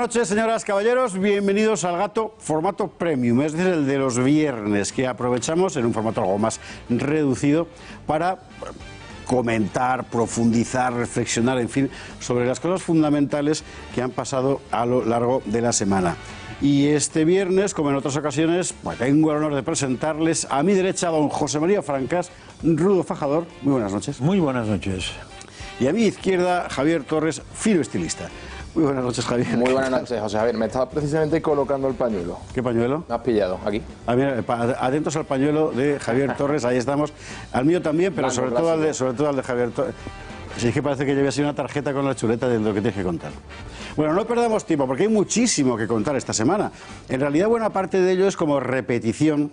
noches, señoras, caballeros. Bienvenidos al Gato formato premium, es decir, el de los viernes, que aprovechamos en un formato algo más reducido para comentar, profundizar, reflexionar, en fin, sobre las cosas fundamentales que han pasado a lo largo de la semana. Y este viernes, como en otras ocasiones, pues tengo el honor de presentarles a mi derecha a don José María Francas, rudo fajador. Muy buenas noches. Muy buenas noches. Y a mi izquierda, Javier Torres, fino estilista. Muy buenas noches, Javier. Muy buenas noches, José Javier. Me estaba precisamente colocando el pañuelo. ¿Qué pañuelo? Me has pillado, aquí. Mira, atentos al pañuelo de Javier Torres, ahí estamos. Al mío también, pero sobre todo al de Javier Torres. Si es que parece que lleve así una tarjeta con la chuleta de lo que tienes que contar. Bueno, no perdamos tiempo, porque hay muchísimo que contar esta semana. En realidad, buena parte de ello es como repetición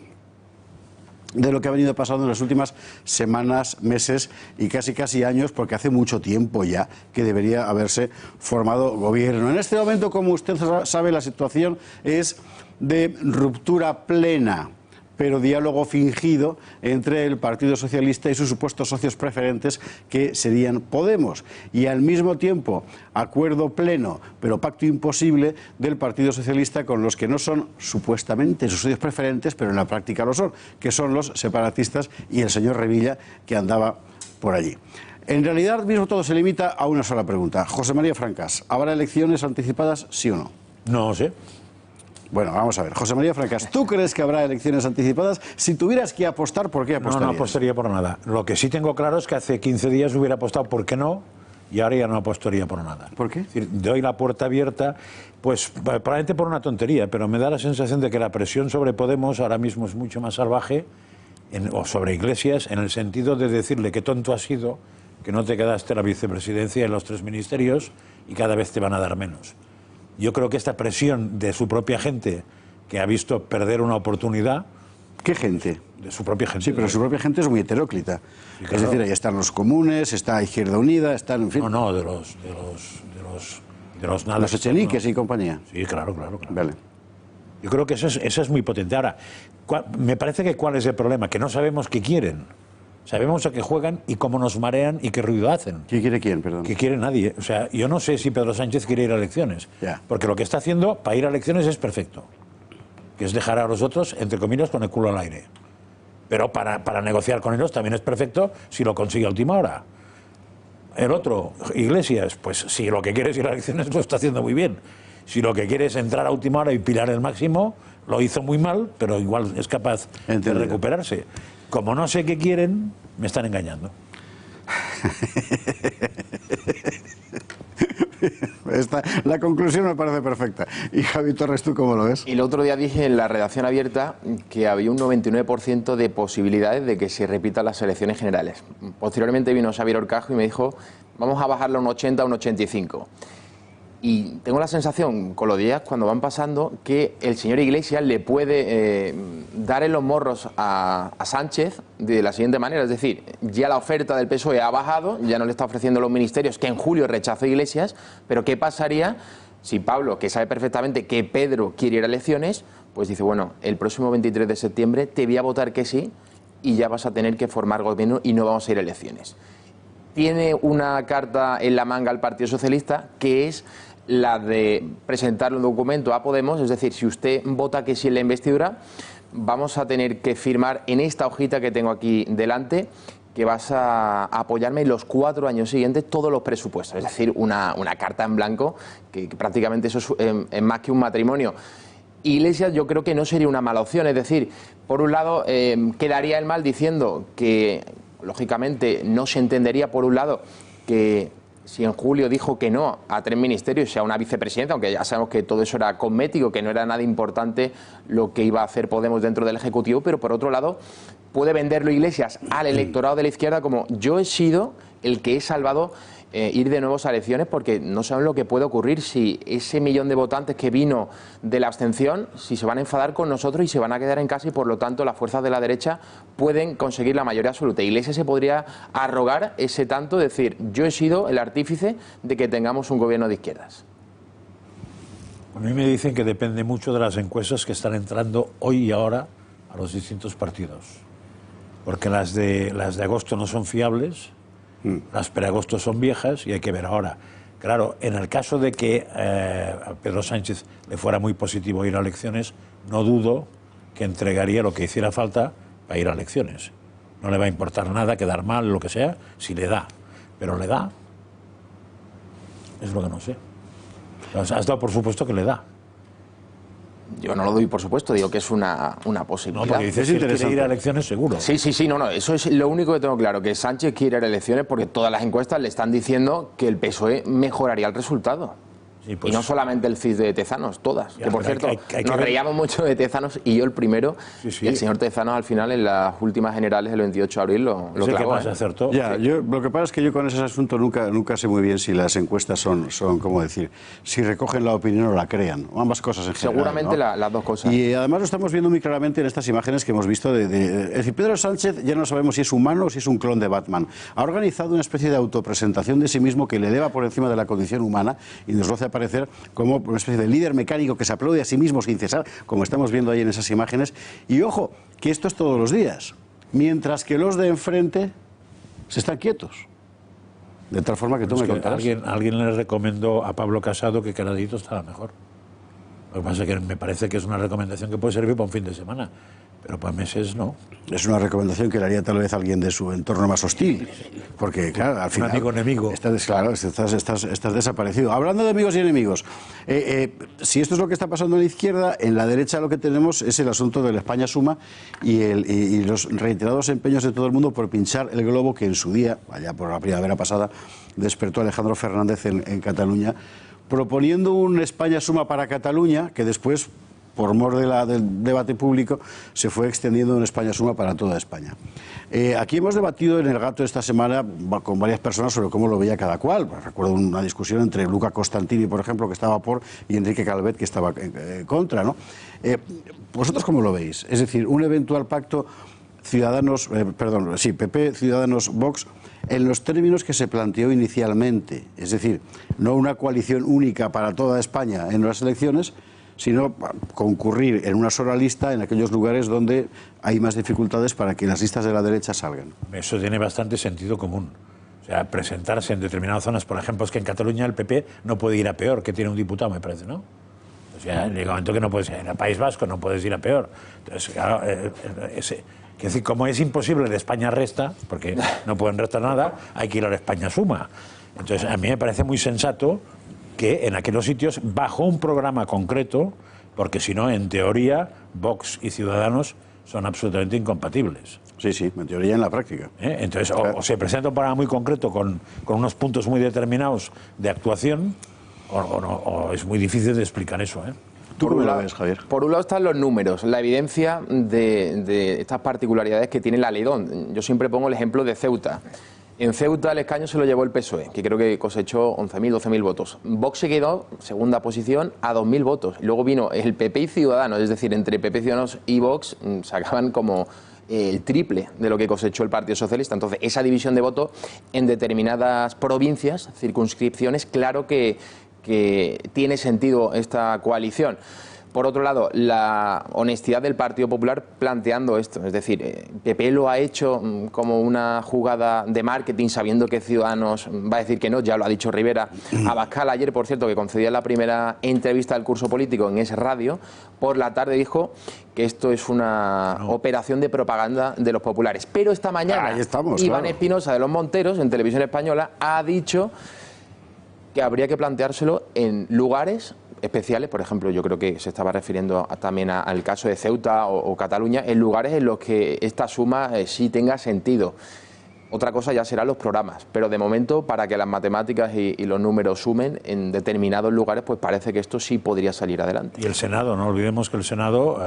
de lo que ha venido pasando en las últimas semanas, meses y casi años, porque hace mucho tiempo ya que debería haberse formado gobierno. En este momento, como usted sabe, la situación es de ruptura plena, pero diálogo fingido entre el Partido Socialista y sus supuestos socios preferentes, que serían Podemos, y al mismo tiempo acuerdo pleno, pero pacto imposible del Partido Socialista con los que no son supuestamente sus socios preferentes, pero en la práctica lo son, que son los separatistas y el señor Revilla, que andaba por allí. En realidad, mismo todo se limita a una sola pregunta. José María Francas, ¿habrá elecciones anticipadas, sí o no? No sé. Bueno, vamos a ver. José María Francas, ¿tú crees que habrá elecciones anticipadas? Si tuvieras que apostar, ¿por qué apostarías? No apostaría por nada. Lo que sí tengo claro es que hace 15 días hubiera apostado por qué no, y ahora ya no apostaría por nada. ¿Por qué? Es decir, doy la puerta abierta, pues probablemente por una tontería, pero me da la sensación de que la presión sobre Podemos ahora mismo es mucho más salvaje, o sobre Iglesias, en el sentido de decirle que tonto has sido, que no te quedaste la vicepresidencia en los 3 ministerios y cada vez te van a dar menos. Yo creo que esta presión de su propia gente, que ha visto perder una oportunidad... ¿Qué gente? De su propia gente. Sí, pero su propia gente es muy heteróclita. Sí, claro. Es decir, ahí están los comunes, está Izquierda Unida, están, en fin... No, de los Los echeniques y compañía. Sí, claro. Vale. Yo creo que eso es muy potente. Ahora, me parece que ¿cuál es el problema? Que no sabemos qué quieren. Sabemos a qué juegan y cómo nos marean y qué ruido hacen. ¿Quién quiere quién, perdón? Que quiere nadie. O sea, yo no sé si Pedro Sánchez quiere ir a elecciones. Ya. Porque lo que está haciendo para ir a elecciones es perfecto. Que es dejar a los otros, entre comillas, con el culo al aire. Pero para negociar con ellos también es perfecto si lo consigue a última hora. El otro, Iglesias, pues si lo que quiere es ir a elecciones, lo está haciendo muy bien. Si lo que quiere es entrar a última hora y pilar el máximo, lo hizo muy mal, pero igual es capaz de recuperarse. Como no sé qué quieren, me están engañando. La conclusión me parece perfecta. Y Javi Torres, ¿tú cómo lo ves? Y el otro día dije en la redacción abierta que había un 99% de posibilidades de que se repitan las elecciones generales. Posteriormente vino Xavier Horcajo y me dijo, vamos a bajarlo a un 80, a un 85. Y tengo la sensación, con los días cuando van pasando, que el señor Iglesias le puede dar en los morros a Sánchez de la siguiente manera. Es decir, ya la oferta del PSOE ha bajado, ya no le está ofreciendo los ministerios que en julio rechazó Iglesias, pero ¿qué pasaría si Pablo, que sabe perfectamente que Pedro quiere ir a elecciones, pues dice, bueno, el próximo 23 de septiembre te voy a votar que sí y ya vas a tener que formar gobierno y no vamos a ir a elecciones? Tiene una carta en la manga el Partido Socialista, que es la de presentarle un documento a Podemos, es decir, si usted vota que sí en la investidura, vamos a tener que firmar en esta hojita que tengo aquí delante que vas a apoyarme en los 4 años siguientes todos los presupuestos, es decir, una carta en blanco, que prácticamente eso es más que un matrimonio. Iglesias yo creo que no sería una mala opción, es decir, por un lado quedaría el mal diciendo que, lógicamente, no se entendería por un lado que si en julio dijo que no a 3 ministerios, sea una vicepresidenta, aunque ya sabemos que todo eso era cosmético, que no era nada importante lo que iba a hacer Podemos dentro del Ejecutivo, pero por otro lado puede venderlo Iglesias al electorado de la izquierda como yo he sido el que he salvado ir de nuevo a elecciones, porque no saben lo que puede ocurrir si ese millón de votantes que vino de la abstención, si se van a enfadar con nosotros y se van a quedar en casa y por lo tanto las fuerzas de la derecha pueden conseguir la mayoría absoluta. Iglesias se podría arrogar ese tanto, decir yo he sido el artífice de que tengamos un gobierno de izquierdas. A mí me dicen que depende mucho de las encuestas que están entrando hoy y ahora a los distintos partidos, porque las de agosto no son fiables. Las preagosto son viejas y hay que ver ahora. Claro, en el caso de que a Pedro Sánchez le fuera muy positivo ir a elecciones, no dudo que entregaría lo que hiciera falta para ir a elecciones. No le va a importar nada, quedar mal, lo que sea, si le da. Pero le da. Es lo que no sé. Has dado por supuesto que le da. Yo no lo doy por supuesto, digo que es una posibilidad. No, porque dices que quiere ir a elecciones seguro. Sí, no, eso es lo único que tengo claro, que Sánchez quiere ir a elecciones porque todas las encuestas le están diciendo que el PSOE mejoraría el resultado. Sí, pues, y no solamente el CIS de Tezanos, todas. Ya, Que por cierto, hay nos reíamos mucho de Tezanos y yo el primero. Sí. Y el señor Tezanos al final en las últimas generales del 28 de abril lo es el clavó. que más acertó. Ya, lo que pasa es que yo con ese asunto nunca sé muy bien si las encuestas son ¿cómo decir? Si recogen la opinión o la crean. O ambas cosas en general. Seguramente ¿no? las dos cosas. Y además lo estamos viendo muy claramente en estas imágenes que hemos visto. Es decir, Pedro Sánchez ya no sabemos si es humano o si es un clon de Batman. Ha organizado una especie de autopresentación de sí mismo que le eleva por encima de la condición humana y nos lo hace aparecer como una especie de líder mecánico que se aplaude a sí mismo sin cesar, como estamos viendo ahí en esas imágenes. Y ojo, que esto es todos los días, mientras que los de enfrente se están quietos. De tal forma que tú me contarás. Alguien le recomendó a Pablo Casado que Caradito estaba mejor. Lo que pasa es que me parece que es una recomendación que puede servir para un fin de semana, pero para meses no. Es una recomendación que le haría tal vez a alguien de su entorno más hostil, porque claro, al final... Un amigo enemigo. Estás desaparecido. Hablando de amigos y enemigos, si esto es lo que está pasando en la izquierda, en la derecha lo que tenemos es el asunto de la España Suma y los reiterados empeños de todo el mundo por pinchar el globo que en su día, allá por la primavera pasada, despertó Alejandro Fernández en Cataluña, proponiendo un España Suma para Cataluña, que después, por mor del debate público, se fue extendiendo en España Suma para toda España. Aquí hemos debatido en El Gato esta semana con varias personas sobre cómo lo veía cada cual. Recuerdo una discusión entre Luca Costantini, por ejemplo, que estaba por, y Enrique Calvet, que estaba contra, ¿no? ¿Vosotros cómo lo veis? Es decir, un eventual pacto PP, Ciudadanos, Vox, en los términos que se planteó inicialmente. Es decir, no una coalición única para toda España en las elecciones, sino concurrir en una sola lista en aquellos lugares donde hay más dificultades para que las listas de la derecha salgan. Eso tiene bastante sentido común. O sea, presentarse en determinadas zonas, por ejemplo, es que en Cataluña el PP no puede ir a peor, que tiene un diputado, me parece, ¿no? O sea, llega un momento que no puedes ir. En el País Vasco no puedes ir a peor. Entonces, claro, es decir, como es imposible de España resta, porque no pueden restar nada, hay que ir a la España Suma. Entonces, a mí me parece muy sensato que en aquellos sitios, bajo un programa concreto, porque si no, en teoría, Vox y Ciudadanos son absolutamente incompatibles. Sí, en teoría y en la práctica. Entonces, o se presenta un programa muy concreto con unos puntos muy determinados de actuación, o es muy difícil de explicar eso. ¿Tú cómo lo ves, Javier? Por un lado están los números, la evidencia de estas particularidades que tiene la Lidón. Yo siempre pongo el ejemplo de Ceuta. En Ceuta el escaño se lo llevó el PSOE, que creo que cosechó 11.000, 12.000 votos. Vox se quedó, segunda posición, a 2.000 votos. Luego vino el PP y Ciudadanos, es decir, entre PP, Ciudadanos y Vox sacaban como el triple de lo que cosechó el Partido Socialista. Entonces, esa división de votos en determinadas provincias, circunscripciones, claro que tiene sentido esta coalición. Por otro lado, la honestidad del Partido Popular planteando esto. Es decir, PP lo ha hecho como una jugada de marketing sabiendo que Ciudadanos va a decir que no, ya lo ha dicho Rivera. Abascal ayer, por cierto, que concedía la primera entrevista del curso político en Es Radio, por la tarde dijo que esto es una operación de propaganda de los populares. Pero esta mañana Iván Espinosa de los Monteros, en Televisión Española, ha dicho que habría que planteárselo en lugares especiales. Por ejemplo, yo creo que se estaba refiriendo también al caso de Ceuta o Cataluña, en lugares en los que esta suma sí tenga sentido. Otra cosa ya serán los programas, pero de momento, para que las matemáticas y los números sumen en determinados lugares, pues parece que esto sí podría salir adelante. Y el Senado, no olvidemos que el Senado,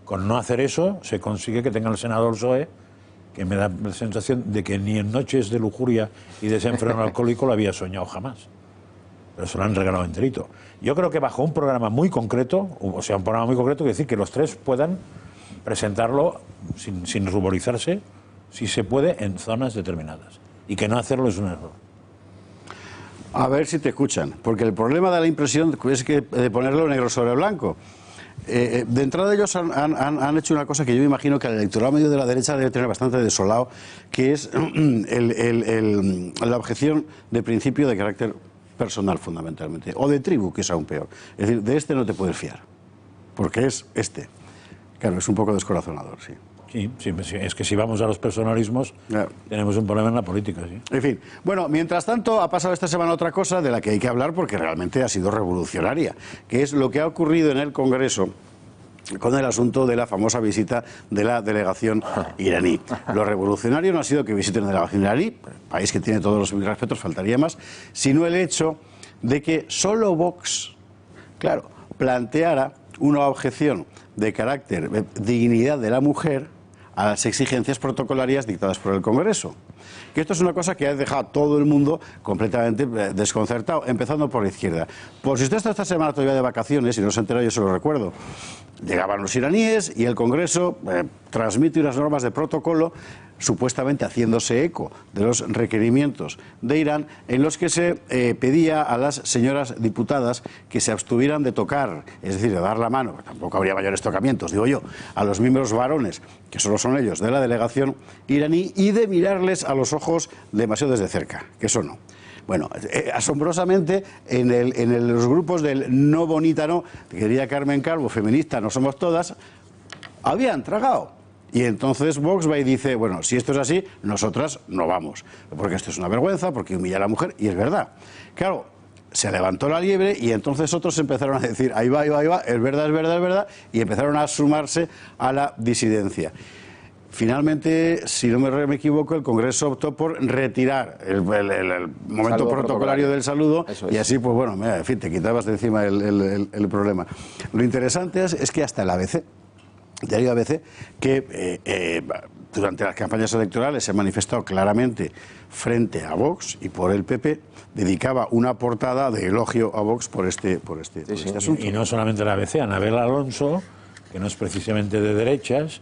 con no hacer eso, se consigue que tenga el Senado el PSOE, que me da la sensación de que ni en noches de lujuria y desenfreno alcohólico lo había soñado jamás. Pero se lo han regalado enterito. Yo creo que bajo un programa muy concreto, o sea, un programa muy concreto, quiere decir que los tres puedan presentarlo sin ruborizarse, si se puede, en zonas determinadas. Y que no hacerlo es un error. A ver si te escuchan, porque el problema da la impresión es que de ponerlo negro sobre blanco. De entrada ellos han hecho una cosa que yo imagino que el electorado medio de la derecha debe tener bastante desolado, que es la objeción de principio de carácter personal fundamentalmente, o de tribu, que es aún peor. Es decir, de este no te puedes fiar, porque es este. Claro, es un poco descorazonador, sí. Sí, es que si vamos a los personalismos, tenemos un problema en la política, sí. En fin, bueno, mientras tanto ha pasado esta semana otra cosa de la que hay que hablar porque realmente ha sido revolucionaria, que es lo que ha ocurrido en el Congreso con el asunto de la famosa visita de la delegación iraní. Lo revolucionario no ha sido que visiten la delegación iraní, país que tiene todos los respetos, faltaría más, sino el hecho de que solo Vox, claro, planteara una objeción de carácter dignidad de la mujer a las exigencias protocolarias dictadas por el Congreso. Que esto es una cosa que ha dejado a todo el mundo completamente desconcertado, empezando por la izquierda. Por si usted está esta semana todavía de vacaciones y no se entera, yo se lo recuerdo. Llegaban los iraníes y el Congreso transmite unas normas de protocolo supuestamente haciéndose eco de los requerimientos de Irán, en los que se pedía a las señoras diputadas que se abstuvieran de tocar, es decir, de dar la mano, tampoco habría mayores tocamientos, digo yo, a los miembros varones, que solo son ellos, de la delegación iraní, y de mirarles a los ojos demasiado desde cerca, que eso no. Bueno, asombrosamente, en los grupos del no bonita no, que quería Carmen Calvo, feminista, no somos todas, habían tragado. Y entonces Vox va y dice, bueno, si esto es así, nosotras no vamos, porque esto es una vergüenza, porque humilla a la mujer, y es verdad. Claro, se levantó la liebre y entonces otros empezaron a decir, ahí va, es verdad, y empezaron a sumarse a la disidencia. Finalmente, si no me equivoco, el Congreso optó por retirar el momento protocolario del saludo y así, pues bueno, en fin, te quitabas de encima el problema. Lo interesante es que hasta el ABC, diario ABC, que durante las campañas electorales se ha manifestado claramente frente a Vox y por el PP, dedicaba una portada de elogio a Vox por este asunto. Y no solamente el ABC, Anabel Alonso, que no es precisamente de derechas,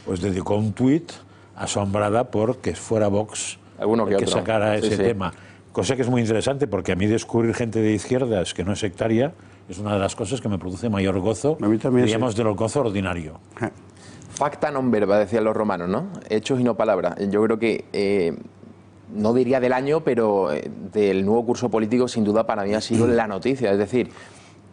pues dedicó un tuit asombrada por que fuera Vox el que sacara ese tema. Cosa que es muy interesante porque a mí descubrir gente de izquierdas que no es sectaria es una de las cosas que me produce mayor gozo, diríamos, de lo gozo ordinario. Facta non verba, decían los romanos, ¿no? Hechos y no palabras. Yo creo que, no diría del año, pero del nuevo curso político, sin duda para mí ha sido la noticia. Es decir,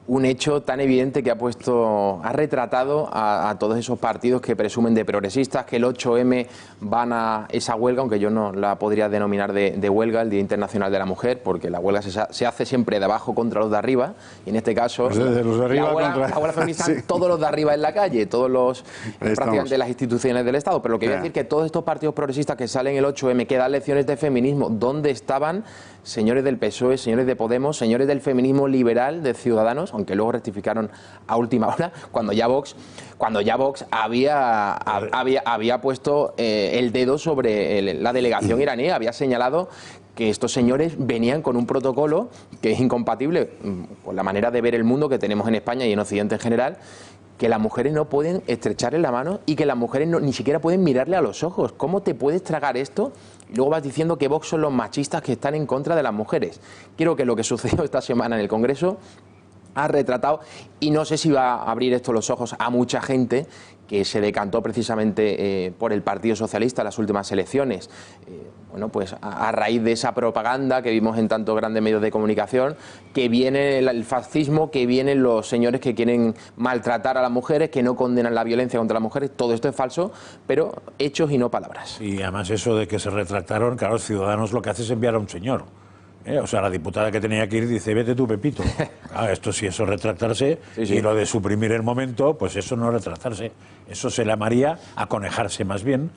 un hecho tan evidente que ha retratado a todos esos partidos que presumen de progresistas, que el 8M van a esa huelga, aunque yo no la podría denominar de huelga, el Día Internacional de la Mujer, porque la huelga se hace siempre de abajo contra los de arriba, y en este caso pues los de arriba la huelga feminista, sí. Todos los de arriba en la calle, todos los prácticamente las instituciones del Estado, pero lo que quiero decir que todos estos partidos progresistas que salen el 8M, que dan lecciones de feminismo, ¿dónde estaban señores del PSOE, señores de Podemos, señores del feminismo liberal, de Ciudadanos, aunque luego rectificaron a última hora, cuando ya Vox había puesto el dedo sobre la delegación iraní, había señalado que estos señores venían con un protocolo que es incompatible con la manera de ver el mundo que tenemos en España y en Occidente en general, que las mujeres no pueden estrecharle la mano y que las mujeres ni siquiera pueden mirarle a los ojos. ¿Cómo te puedes tragar esto? Y luego vas diciendo que Vox son los machistas que están en contra de las mujeres. Creo que lo que sucedió esta semana en el Congreso ha retratado, y no sé si va a abrir esto los ojos a mucha gente que se decantó precisamente por el Partido Socialista en las últimas elecciones. Bueno, pues a raíz de esa propaganda que vimos en tantos grandes medios de comunicación, que viene el fascismo, que vienen los señores que quieren maltratar a las mujeres, que no condenan la violencia contra las mujeres, todo esto es falso, pero hechos y no palabras. Y además eso de que se retractaron, claro, los Ciudadanos lo que hace es enviar a un señor. O sea, la diputada que tenía que ir dice, vete tú, Pepito. Esto sí, eso es retractarse, y lo de suprimir el momento, pues eso no es retractarse. Eso se llamaría aconejarse más bien,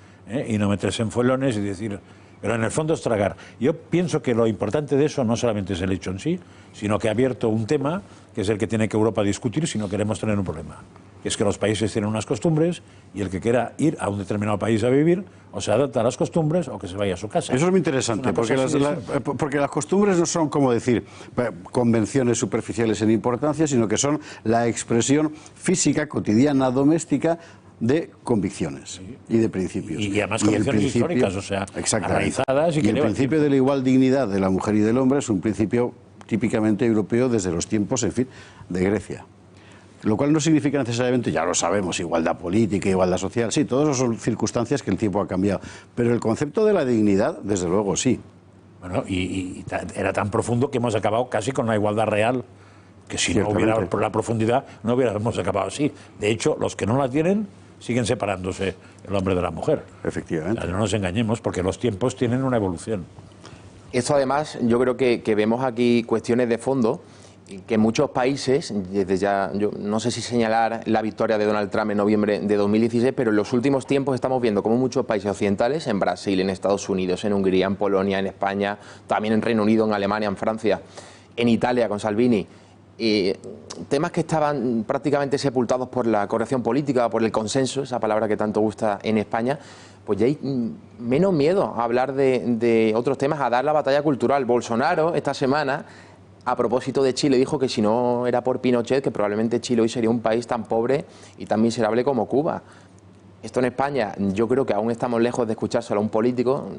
y no meterse en fuelones y decir... Pero en el fondo es tragar. Yo pienso que lo importante de eso no solamente es el hecho en sí, sino que ha abierto un tema que es el que tiene que Europa discutir si no queremos tener un problema. Que es que los países tienen unas costumbres y el que quiera ir a un determinado país a vivir o se adapta a las costumbres o que se vaya a su casa. Eso es muy interesante, porque las costumbres no son, como decir, convenciones superficiales en importancia, sino que son la expresión física, cotidiana, doméstica, de convicciones y de principios. Y además convicciones históricas, o sea, arraizadas. Y el principio de la igual dignidad de la mujer y del hombre es un principio típicamente europeo desde los tiempos, en fin, de Grecia. Lo cual no significa necesariamente, ya lo sabemos, igualdad política, igualdad social, sí, todas son circunstancias que el tiempo ha cambiado. Pero el concepto de la dignidad, desde luego, sí. Bueno, y era tan profundo que hemos acabado casi con la igualdad real, que si no hubiera por la profundidad no hubiéramos acabado así. De hecho, los que no la tienen siguen separándose el hombre de la mujer. Efectivamente. O sea, no nos engañemos, porque los tiempos tienen una evolución. Esto además, yo creo que vemos aquí cuestiones de fondo que en muchos países, desde ya, yo no sé si señalar la victoria de Donald Trump en noviembre de 2016, pero en los últimos tiempos estamos viendo cómo muchos países occidentales, en Brasil, en Estados Unidos, en Hungría, en Polonia, en España, también en Reino Unido, en Alemania, en Francia, en Italia con Salvini, temas que estaban prácticamente sepultados por la corrección política, por el consenso, esa palabra que tanto gusta en España, pues ya hay menos miedo a hablar de otros temas, a dar la batalla cultural. Bolsonaro esta semana, a propósito de Chile, dijo que si no era por Pinochet, que probablemente Chile hoy sería un país tan pobre y tan miserable como Cuba. Esto en España, yo creo que aún estamos lejos de escuchárselo a un político.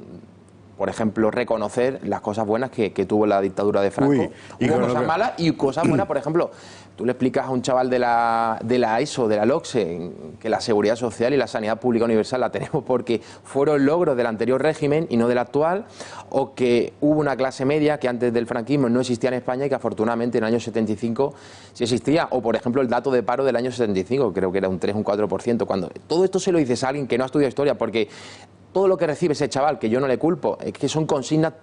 Por ejemplo, reconocer las cosas buenas que tuvo la dictadura de Franco. Hubo cosas malas y cosas buenas, por ejemplo, tú le explicas a un chaval de la ESO, de la LOCSE, que la seguridad social y la sanidad pública universal la tenemos porque fueron logros del anterior régimen y no del actual, o que hubo una clase media que antes del franquismo no existía en España y que afortunadamente en el año 75 sí existía, o por ejemplo el dato de paro del año 75, creo que era un 3, un 4%, cuando todo esto se lo dices a alguien que no ha estudiado historia, porque todo lo que recibe ese chaval, que yo no le culpo, es que son consignas,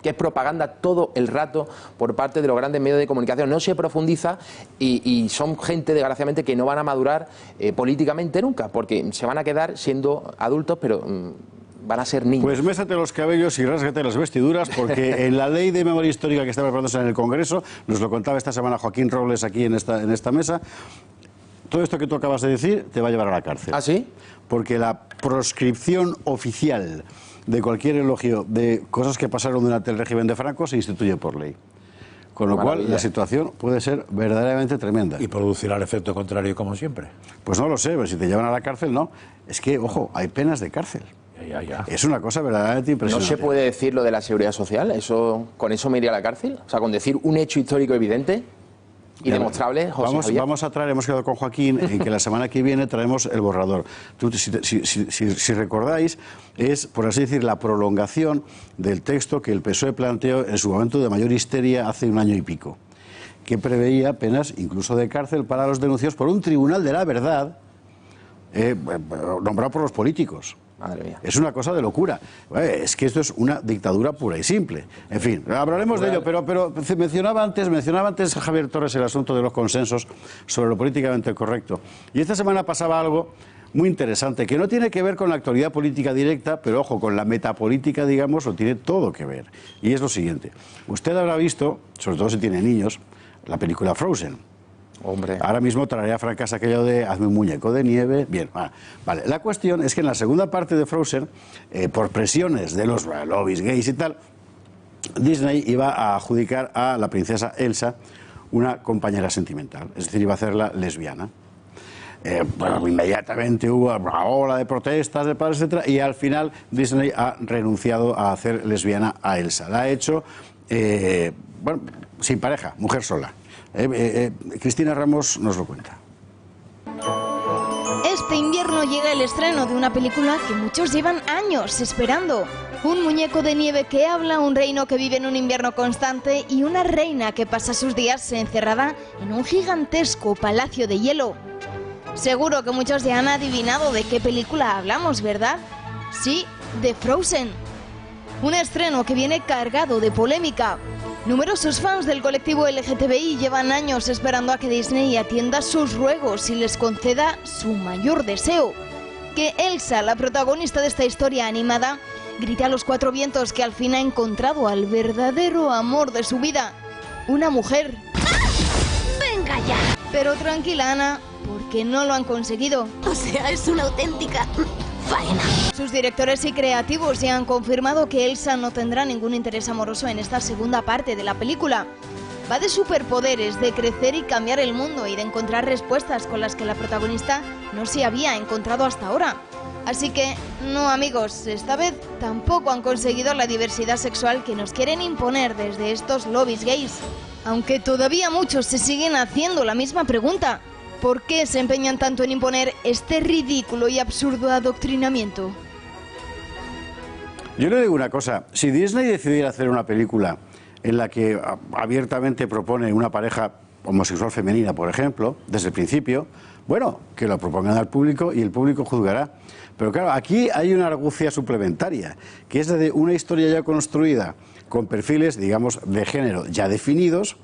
que es propaganda todo el rato por parte de los grandes medios de comunicación. No se profundiza y son gente, desgraciadamente, que no van a madurar políticamente nunca, porque se van a quedar siendo adultos, pero van a ser niños. Pues mésate los cabellos y rásgate las vestiduras, porque en la ley de memoria histórica que está preparándose en el Congreso, nos lo contaba esta semana Joaquín Robles aquí en esta mesa, todo esto que tú acabas de decir te va a llevar a la cárcel. ¿Ah, sí? Porque la proscripción oficial de cualquier elogio de cosas que pasaron durante el régimen de Franco se instituye por ley. Con lo cual, la situación puede ser verdaderamente tremenda. Y producirá el efecto contrario, como siempre. Pues no lo sé, pero si te llevan a la cárcel, no. Es que, ojo, hay penas de cárcel. Ya. Es una cosa verdaderamente impresionante. ¿No se puede decir lo de la seguridad social? ¿Con eso me iría a la cárcel? O sea, con decir un hecho histórico evidente y demostrable, José vamos a traer, hemos quedado con Joaquín en que la semana que viene traemos el borrador. Si recordáis, es, por así decir, la prolongación del texto que el PSOE planteó en su momento de mayor histeria hace un año y pico, que preveía penas incluso de cárcel para los denunciados por un tribunal de la verdad nombrado por los políticos. Madre mía. Es una cosa de locura. Es que esto es una dictadura pura y simple. En fin, hablaremos de ello, pero mencionaba antes Javier Torres el asunto de los consensos sobre lo políticamente correcto. Y esta semana pasaba algo muy interesante, que no tiene que ver con la actualidad política directa, pero ojo, con la metapolítica, digamos, lo tiene todo que ver. Y es lo siguiente. Usted habrá visto, sobre todo si tiene niños, la película Frozen. Hombre. Ahora mismo traería a fracas aquello de hazme un muñeco de nieve. Bien, vale. La cuestión es que en la segunda parte de Frozen, por presiones de los lobbies gays y tal, Disney iba a adjudicar a la princesa Elsa una compañera sentimental, es decir, iba a hacerla lesbiana. Bueno, inmediatamente hubo una ola de protestas de padres, etcétera, y al final Disney ha renunciado a hacer lesbiana a Elsa. La ha hecho, bueno, sin pareja, mujer sola. Cristina Ramos nos lo cuenta. Este invierno llega el estreno de una película que muchos llevan años esperando. Un muñeco de nieve que habla, un reino que vive en un invierno constante y una reina que pasa sus días encerrada en un gigantesco palacio de hielo. Seguro que muchos ya han adivinado de qué película hablamos, ¿verdad? Sí, de Frozen. Un estreno que viene cargado de polémica. Numerosos fans del colectivo LGTBI llevan años esperando a que Disney atienda sus ruegos y les conceda su mayor deseo. Que Elsa, la protagonista de esta historia animada, grite a los cuatro vientos que al fin ha encontrado al verdadero amor de su vida. Una mujer. ¡Venga ya! Pero tranquila, Ana, porque no lo han conseguido. O sea, es una auténtica faena. Sus directores y creativos ya han confirmado que Elsa no tendrá ningún interés amoroso en esta segunda parte de la película. Va de superpoderes, de crecer y cambiar el mundo y de encontrar respuestas con las que la protagonista no se había encontrado hasta ahora. Así que, no amigos, esta vez tampoco han conseguido la diversidad sexual que nos quieren imponer desde estos lobbies gays. Aunque todavía muchos se siguen haciendo la misma pregunta. ¿Por qué se empeñan tanto en imponer este ridículo y absurdo adoctrinamiento? Yo le digo una cosa, si Disney decidiera hacer una película en la que abiertamente propone una pareja homosexual femenina, por ejemplo, desde el principio, bueno, que lo propongan al público y el público juzgará. Pero claro, aquí hay una argucia suplementaria, que es de una historia ya construida, con perfiles, digamos, de género ya definidos,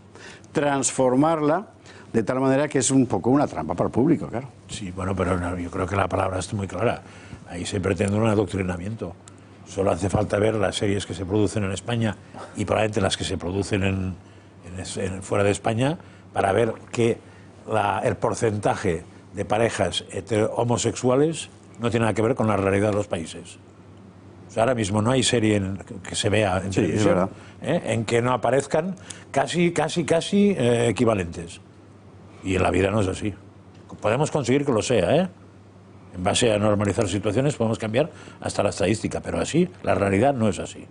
transformarla de tal manera que es un poco una trampa para el público, claro. Sí, bueno, pero no, yo creo que la palabra es muy clara. Ahí se pretende un adoctrinamiento. Solo hace falta ver las series que se producen en España y probablemente las que se producen fuera de España para ver que el porcentaje de parejas homosexuales no tiene nada que ver con la realidad de los países. O sea, ahora mismo no hay serie que se vea en televisión en que no aparezcan casi equivalentes. Y en la vida no es así. Podemos conseguir que lo sea, ¿eh? En base a normalizar situaciones podemos cambiar hasta la estadística, pero así, la realidad no es así.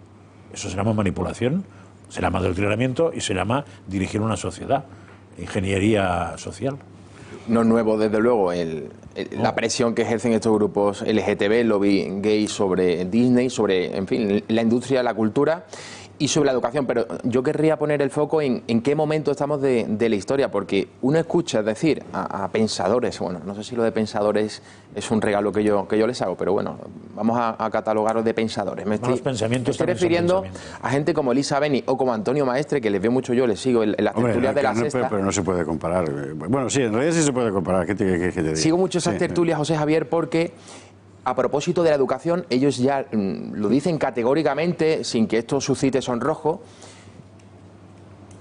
Eso se llama manipulación, se llama adoctrinamiento y se llama dirigir una sociedad, ingeniería social. No es nuevo, desde luego, la presión que ejercen estos grupos LGTB, el lobby gay sobre Disney, sobre, en fin, la industria de la cultura y sobre la educación. Pero yo querría poner el foco en qué momento estamos de la historia, porque uno escucha decir a pensadores, bueno, no sé si lo de pensadores es un regalo que yo les hago, pero bueno, vamos a catalogarlos de pensadores. Me estoy refiriendo a gente como Elisa Beni o como Antonio Maestre, que les veo mucho yo, les sigo en las tertulias de La Sexta. Pero no se puede comparar. Bueno, sí, en realidad sí se puede comparar. ¿Qué te digo? Sigo mucho esas tertulias, José Javier, porque a propósito de la educación, ellos ya lo dicen categóricamente, sin que esto suscite sonrojo,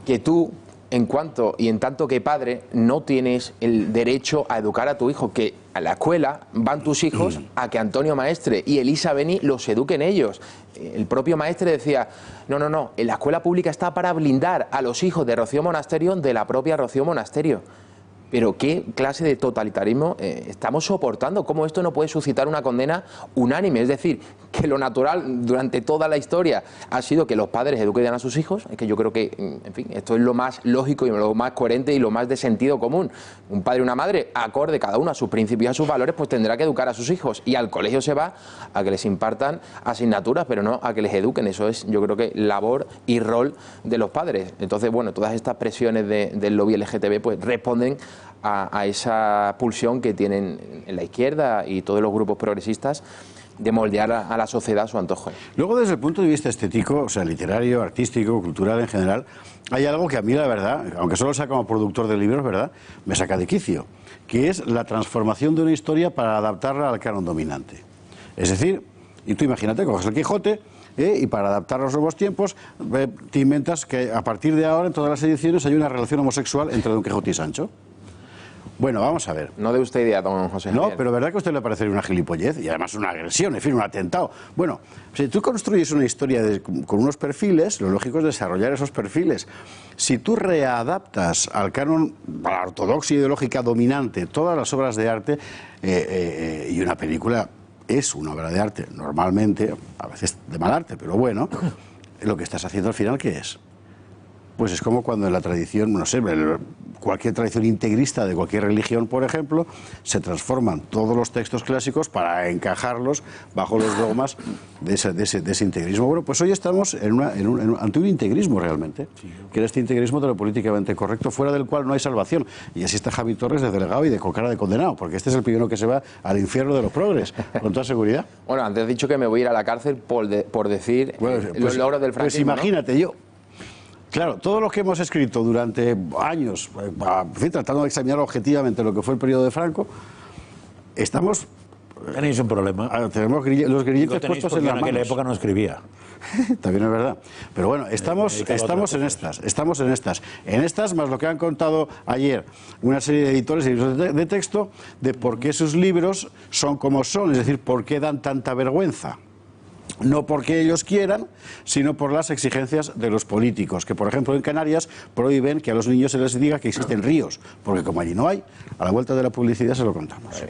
que tú, en tanto que padre, no tienes el derecho a educar a tu hijo, que a la escuela van tus hijos a que Antonio Maestre y Elisa Beni los eduquen ellos. El propio Maestre decía, no, en la escuela pública está para blindar a los hijos de Rocío Monasterio de la propia Rocío Monasterio. Pero ¿qué clase de totalitarismo estamos soportando? ¿Cómo esto no puede suscitar una condena unánime? Es decir, que lo natural durante toda la historia ha sido que los padres eduquen a sus hijos. Es que yo creo que, en fin, esto es lo más lógico y lo más coherente y lo más de sentido común. Un padre y una madre, acorde cada uno a sus principios y a sus valores, pues tendrá que educar a sus hijos. Y al colegio se va a que les impartan asignaturas, pero no a que les eduquen. Eso es, yo creo que, labor y rol de los padres. Entonces, bueno, todas estas presiones del lobby LGTB pues responden a esa pulsión que tienen en la izquierda y todos los grupos progresistas de moldear a la sociedad a su antojo. Luego, desde el punto de vista estético, o sea, literario, artístico, cultural en general, hay algo que a mí, la verdad, aunque solo sea como productor de libros, ¿verdad?, me saca de quicio, que es la transformación de una historia para adaptarla al canon dominante. Es decir, y tú imagínate, coges el Quijote y para adaptar a los nuevos tiempos te inventas que a partir de ahora en todas las ediciones hay una relación homosexual entre Don Quijote y Sancho. Bueno, vamos a ver. No dé usted idea, don José Javier. No, pero ¿verdad que a usted le parecería una gilipollez? Y además una agresión, en fin, un atentado. Bueno, si tú construyes una historia con unos perfiles, lo lógico es desarrollar esos perfiles. Si tú readaptas al canon, a la ortodoxia ideológica dominante, todas las obras de arte, y una película es una obra de arte, normalmente, a veces de mal arte, pero bueno, lo que estás haciendo al final, ¿qué es? Pues es como cuando en la tradición, no sé, cualquier tradición integrista de cualquier religión, por ejemplo, se transforman todos los textos clásicos para encajarlos bajo los dogmas de ese integrismo. Bueno, pues hoy estamos ante un integrismo realmente, que era este integrismo de lo políticamente correcto, fuera del cual no hay salvación. Y así está Javi Torres de delegado y con cara de condenado, porque este es el primero que se va al infierno de los progres, con toda seguridad. Bueno, antes he dicho que me voy a ir a la cárcel por decir los logros del franquismo. Pues imagínate, ¿no? Claro, todos los que hemos escrito durante años, tratando de examinar objetivamente lo que fue el periodo de Franco, estamos... Tenéis un problema. Tenemos los grilletes puestos en las manos. En aquella época no escribía. También es verdad. Pero bueno, estamos en estas. En estas, más lo que han contado ayer una serie de editores y libros de texto, de por qué sus libros son como son, es decir, por qué dan tanta vergüenza. No porque ellos quieran, sino por las exigencias de los políticos, que por ejemplo en Canarias prohíben que a los niños se les diga que existen ríos, porque como allí no hay, a la vuelta de la publicidad se lo contamos.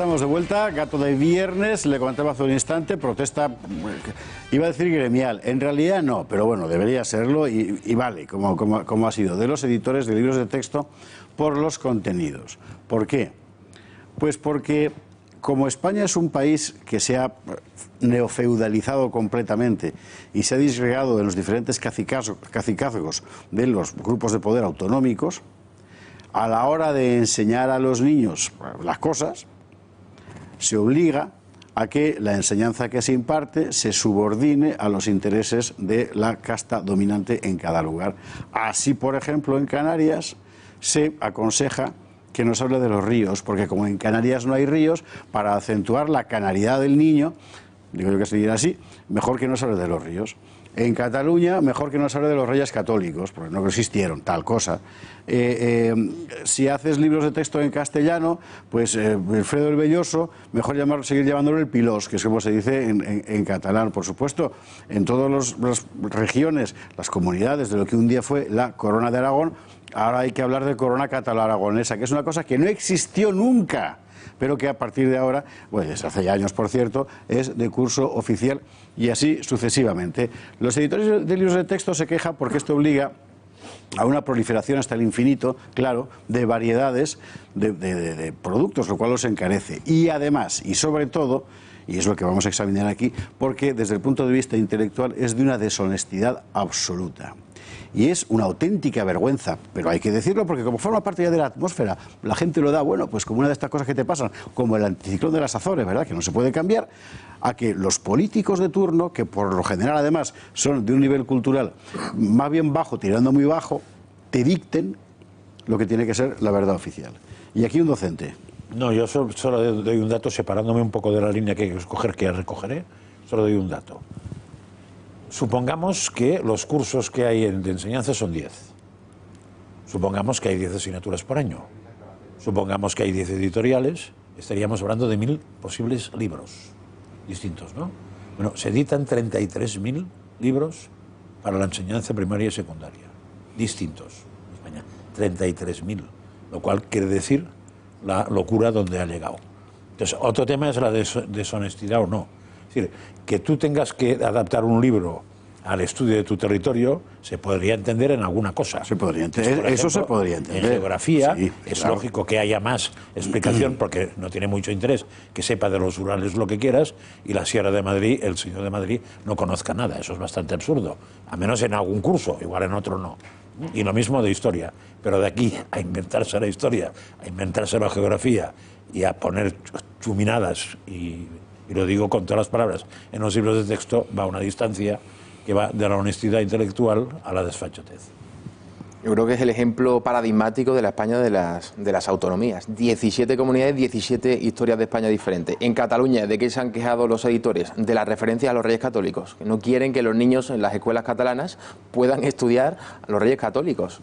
estamos de vuelta. Gato de viernes, le comentaba hace un instante, protesta, iba a decir gremial, en realidad no, pero bueno, debería serlo y vale, como ha sido, de los editores de libros de texto por los contenidos. ¿Por qué? Pues porque como España es un país que se ha neofeudalizado completamente y se ha disgregado de los diferentes cacicazgos de los grupos de poder autonómicos, a la hora de enseñar a los niños las cosas, se obliga a que la enseñanza que se imparte se subordine a los intereses de la casta dominante en cada lugar. Así, por ejemplo, en Canarias se aconseja que nos hable de los ríos, porque como en Canarias no hay ríos, para acentuar la canaridad del niño, digo yo que se diga así, mejor que nos hable de los ríos. En Cataluña, mejor que nos hable de los reyes católicos, porque no existieron tal cosa. Si haces libros de texto en castellano, pues Wilfredo el Belloso, mejor seguir llamándolo el Pilós, que es como se dice en catalán. Por supuesto, en todas las regiones, las comunidades de lo que un día fue la Corona de Aragón, ahora hay que hablar de Corona Catalano-Aragonesa, que es una cosa que no existió nunca, pero que a partir de ahora, bueno, desde hace ya años por cierto, es de curso oficial y así sucesivamente. Los editores de libros de texto se quejan porque esto obliga a una proliferación hasta el infinito, claro, de variedades de productos, lo cual los encarece. Y además, y sobre todo, y es lo que vamos a examinar aquí, porque desde el punto de vista intelectual es de una deshonestidad absoluta. Y es una auténtica vergüenza, pero hay que decirlo porque como forma parte ya de la atmósfera, la gente lo da, bueno, pues como una de estas cosas que te pasan, como el anticiclón de las Azores, ¿verdad?, que no se puede cambiar, a que los políticos de turno, que por lo general además son de un nivel cultural más bien bajo, tirando muy bajo, te dicten lo que tiene que ser la verdad oficial. Y aquí un docente. No, yo solo doy un dato, separándome un poco de la línea que hay que escoger, que ya recogeré, solo doy un dato. Supongamos que los cursos que hay de enseñanza son 10. Supongamos que hay 10 asignaturas por año. Supongamos que hay 10 editoriales, estaríamos hablando de 1000 posibles libros distintos, ¿no? Bueno, se editan 33.000 libros para la enseñanza primaria y secundaria, distintos en España. 33.000, lo cual quiere decir la locura donde ha llegado. Entonces, otro tema es la deshonestidad o no. Es decir, que tú tengas que adaptar un libro al estudio de tu territorio se podría entender en alguna cosa. Se podría entender, por ejemplo, eso se podría entender. En geografía sí, es claro, lógico que haya más explicación porque no tiene mucho interés que sepa de los Urales lo que quieras y la Sierra de Madrid, el señor de Madrid, no conozca nada. Eso es bastante absurdo, a menos en algún curso, igual en otro no. Y lo mismo de historia, pero de aquí a inventarse la historia, a inventarse la geografía y a poner chuminadas y lo digo con todas las palabras, en los libros de texto va a una distancia que va de la honestidad intelectual a la desfachatez. Yo creo que es el ejemplo paradigmático de la España de las autonomías. 17 comunidades, 17 historias de España diferentes. En Cataluña, ¿de qué se han quejado los editores? De la referencia a los Reyes Católicos. Que no quieren que los niños en las escuelas catalanas puedan estudiar a los Reyes Católicos.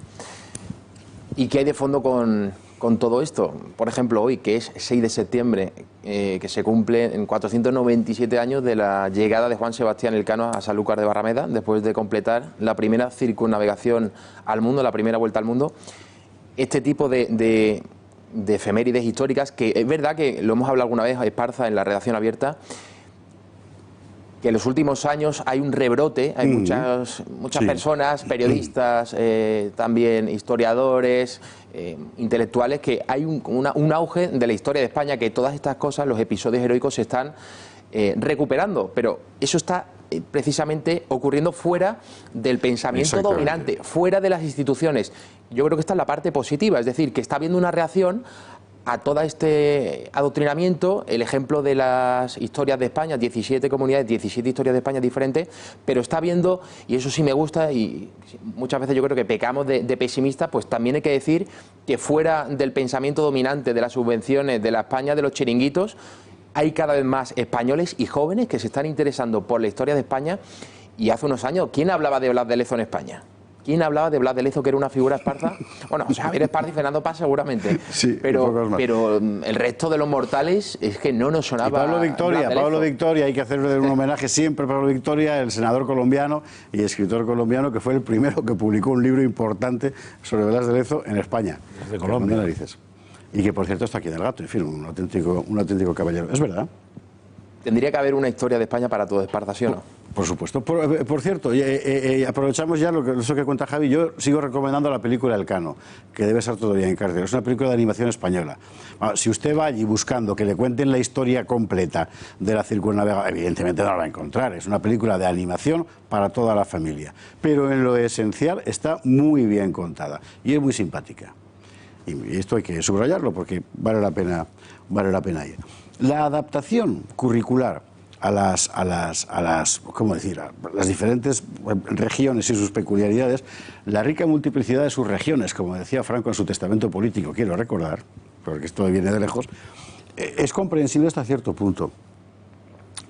¿Y qué hay de fondo con todo esto? Por ejemplo, hoy, que es 6 de septiembre, que se cumple en 497 años de la llegada de Juan Sebastián Elcano a Sanlúcar de Barrameda, después de completar la primera circunnavegación al mundo, la primera vuelta al mundo. Este tipo de efemérides históricas, que es verdad que lo hemos hablado alguna vez a Esparza en la redacción abierta, que en los últimos años hay un rebrote, hay muchas sí, personas, periodistas, también historiadores, intelectuales, que hay un auge de la historia de España, que todas estas cosas, los episodios heroicos se están recuperando, pero eso está precisamente ocurriendo fuera del pensamiento dominante, fuera de las instituciones. Yo creo que esta es la parte positiva, es decir, que está habiendo una reacción a todo este adoctrinamiento. El ejemplo de las historias de España, 17 comunidades, 17 historias de España diferentes, pero está viendo, y eso sí me gusta, y muchas veces yo creo que pecamos de pesimistas, pues también hay que decir que fuera del pensamiento dominante de las subvenciones, de la España de los chiringuitos, hay cada vez más españoles y jóvenes que se están interesando por la historia de España. Y hace unos años, ¿quién hablaba de Blas de Lezo en España? ¿Quién hablaba de Blas de Lezo, que era una figura Esparza? Bueno, Javier Esparza y Fernando Paz seguramente, sí, pero el resto de los mortales es que no nos sonaba. Y Pablo Victoria, hay que hacerle un homenaje siempre a Pablo Victoria, el senador colombiano y escritor colombiano, que fue el primero que publicó un libro importante sobre Blas de Lezo en España. De Colombia. Narices. y que por cierto está aquí en el Gato, en fin, un auténtico caballero. Es verdad. Tendría que haber una historia de España para todo Esparta, ¿sí o no? Por supuesto. Por cierto, aprovechamos ya eso que cuenta Javi. Yo sigo recomendando la película El Cano, que debe ser todavía en cartel. Es una película de animación española. Si usted va allí buscando que le cuenten la historia completa de la circunnavegación, evidentemente no la va a encontrar. Es una película de animación para toda la familia. Pero en lo esencial está muy bien contada y es muy simpática. Y esto hay que subrayarlo porque vale la pena ir. La adaptación curricular a las ¿cómo decir?, a las diferentes regiones y sus peculiaridades, la rica multiplicidad de sus regiones, como decía Franco en su testamento político, quiero recordar, porque esto viene de lejos, es comprensible hasta cierto punto.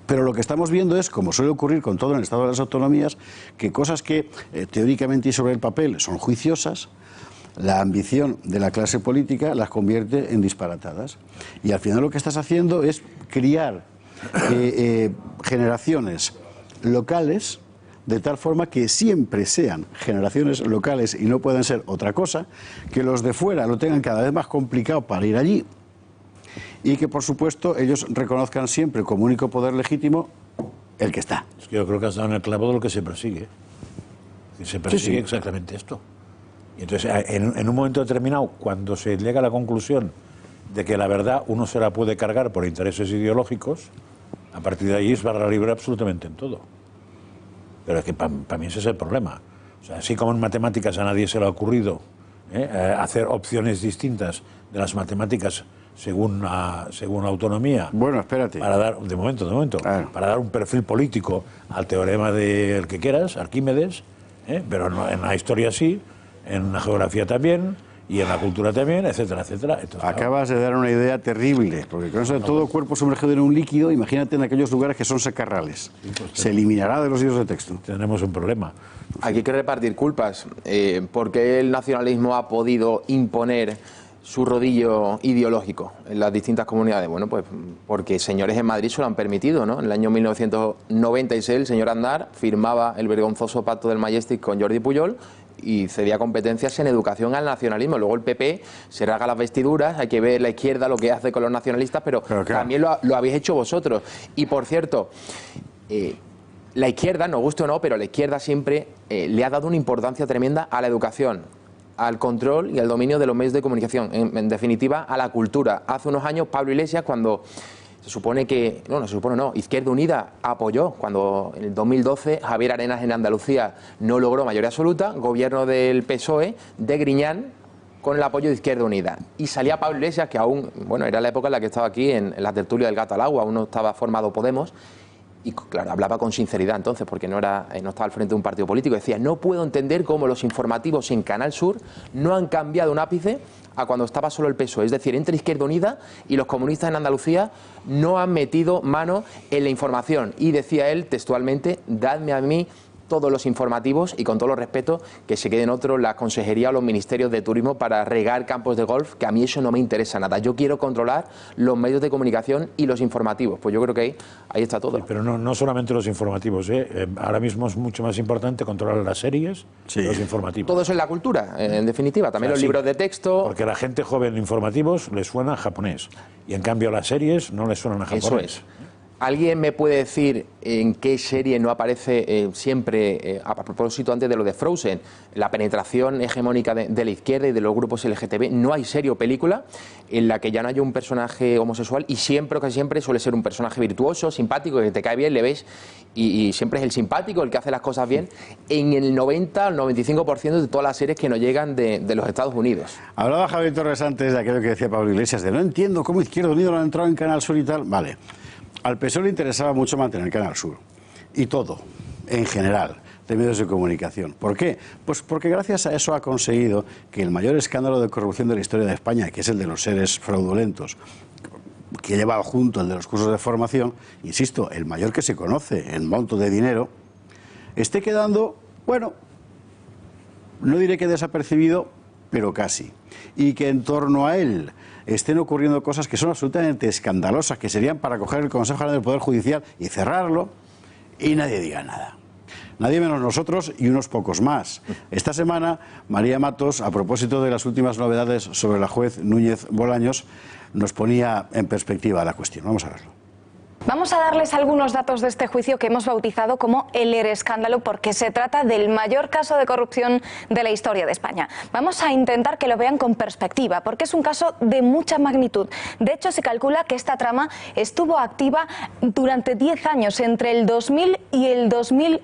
Pero lo que estamos viendo es, como suele ocurrir con todo en el Estado de las Autonomías, que cosas que teóricamente y sobre el papel son juiciosas, la ambición de la clase política las convierte en disparatadas. Y al final lo que estás haciendo es criar generaciones locales de tal forma que siempre sean generaciones locales y no pueden ser otra cosa, que los de fuera lo tengan cada vez más complicado para ir allí y que por supuesto ellos reconozcan siempre como único poder legítimo el que está. Es que yo creo que has dado en el clavo de lo que se persigue. Se persigue exactamente esto. Y entonces, en un momento determinado, cuando se llega a la conclusión de que la verdad uno se la puede cargar por intereses ideológicos, a partir de ahí es barra libre absolutamente en todo. Pero es que para mí ese es el problema. O sea, así como en matemáticas a nadie se le ha ocurrido hacer opciones distintas de las matemáticas según la autonomía. Bueno, espérate. Para dar, de momento, claro, para dar un perfil político al teorema del que quieras, Arquímedes, pero no, en la historia sí, en la geografía también, y en la cultura también, etcétera, etcétera. Entonces, acabas de dar una idea terrible, porque con eso de todo cuerpo sumergido en un líquido, imagínate en aquellos lugares que son secarrales. Sí, pues, se eliminará de los libros de texto. Tenemos un problema. Aquí hay que repartir culpas. ¿Por qué el nacionalismo ha podido imponer su rodillo ideológico en las distintas comunidades? Bueno, pues porque señores en Madrid se lo han permitido, ¿no? En el año 1996 el señor Aznar firmaba el vergonzoso pacto del Majestic con Jordi Pujol y cedía competencias en educación al nacionalismo. Luego el PP se rasga las vestiduras, hay que ver la izquierda lo que hace con los nacionalistas, pero claro, también lo habéis hecho vosotros. Y por cierto, la izquierda, nos guste o no, pero la izquierda siempre le ha dado una importancia tremenda a la educación, al control y al dominio de los medios de comunicación, en definitiva a la cultura. Hace unos años Pablo Iglesias, cuando se supone que, Izquierda Unida apoyó, cuando en el 2012 Javier Arenas en Andalucía no logró mayoría absoluta, gobierno del PSOE de Griñán con el apoyo de Izquierda Unida. Y salía Pablo Iglesias, que aún, era la época en la que estaba aquí en la tertulia del Gato al Agua, aún no estaba formado Podemos, y claro, hablaba con sinceridad entonces, porque no estaba al frente de un partido político. Decía, no puedo entender cómo los informativos en Canal Sur no han cambiado un ápice a cuando estaba solo el PSOE. Es decir, entre Izquierda Unida y los comunistas en Andalucía no han metido mano en la información. Y decía él textualmente, dadme a mí todos los informativos y con todo los respeto que se queden otros la consejería o los ministerios de turismo para regar campos de golf, que a mí eso no me interesa nada. Yo quiero controlar los medios de comunicación y los informativos. Pues yo creo que ahí está todo. Sí, pero no solamente los informativos. Ahora mismo es mucho más importante controlar las series y los informativos. Todo eso es la cultura, en definitiva. También los libros de texto. Porque la gente joven informativos les suena a japonés y en cambio las series no les suenan a japonés. Eso es. ¿Alguien me puede decir en qué serie no aparece siempre, a propósito antes de lo de Frozen, la penetración hegemónica de la izquierda y de los grupos LGTB? No hay serie o película en la que ya no haya un personaje homosexual y siempre o casi siempre suele ser un personaje virtuoso, simpático, que te cae bien, le ves y siempre es el simpático, el que hace las cosas bien, en el 90 al 95% de todas las series que nos llegan de los Estados Unidos. Hablaba Javier Torres antes de aquello que decía Pablo Iglesias, de no entiendo cómo Izquierda Unida lo ha entrado en Canal Sur y tal. Vale. Al PSOE le interesaba mucho mantener Canal Sur y todo, en general, de medios de comunicación. ¿Por qué? Pues porque gracias a eso ha conseguido que el mayor escándalo de corrupción de la historia de España, que es el de los seres fraudulentos, que lleva junto el de los cursos de formación, insisto, el mayor que se conoce en monto de dinero, esté quedando, no diré que desapercibido, pero casi. Y que en torno a él estén ocurriendo cosas que son absolutamente escandalosas, que serían para coger el Consejo General del Poder Judicial y cerrarlo, y nadie diga nada. Nadie menos nosotros y unos pocos más. Esta semana, María Matos, a propósito de las últimas novedades sobre la juez Núñez Bolaños, nos ponía en perspectiva la cuestión. Vamos a verlo. Vamos a darles algunos datos de este juicio que hemos bautizado como el ERE escándalo, porque se trata del mayor caso de corrupción de la historia de España. Vamos a intentar que lo vean con perspectiva, porque es un caso de mucha magnitud. De hecho, se calcula que esta trama estuvo activa durante 10 años, entre el 2000 y el 2010.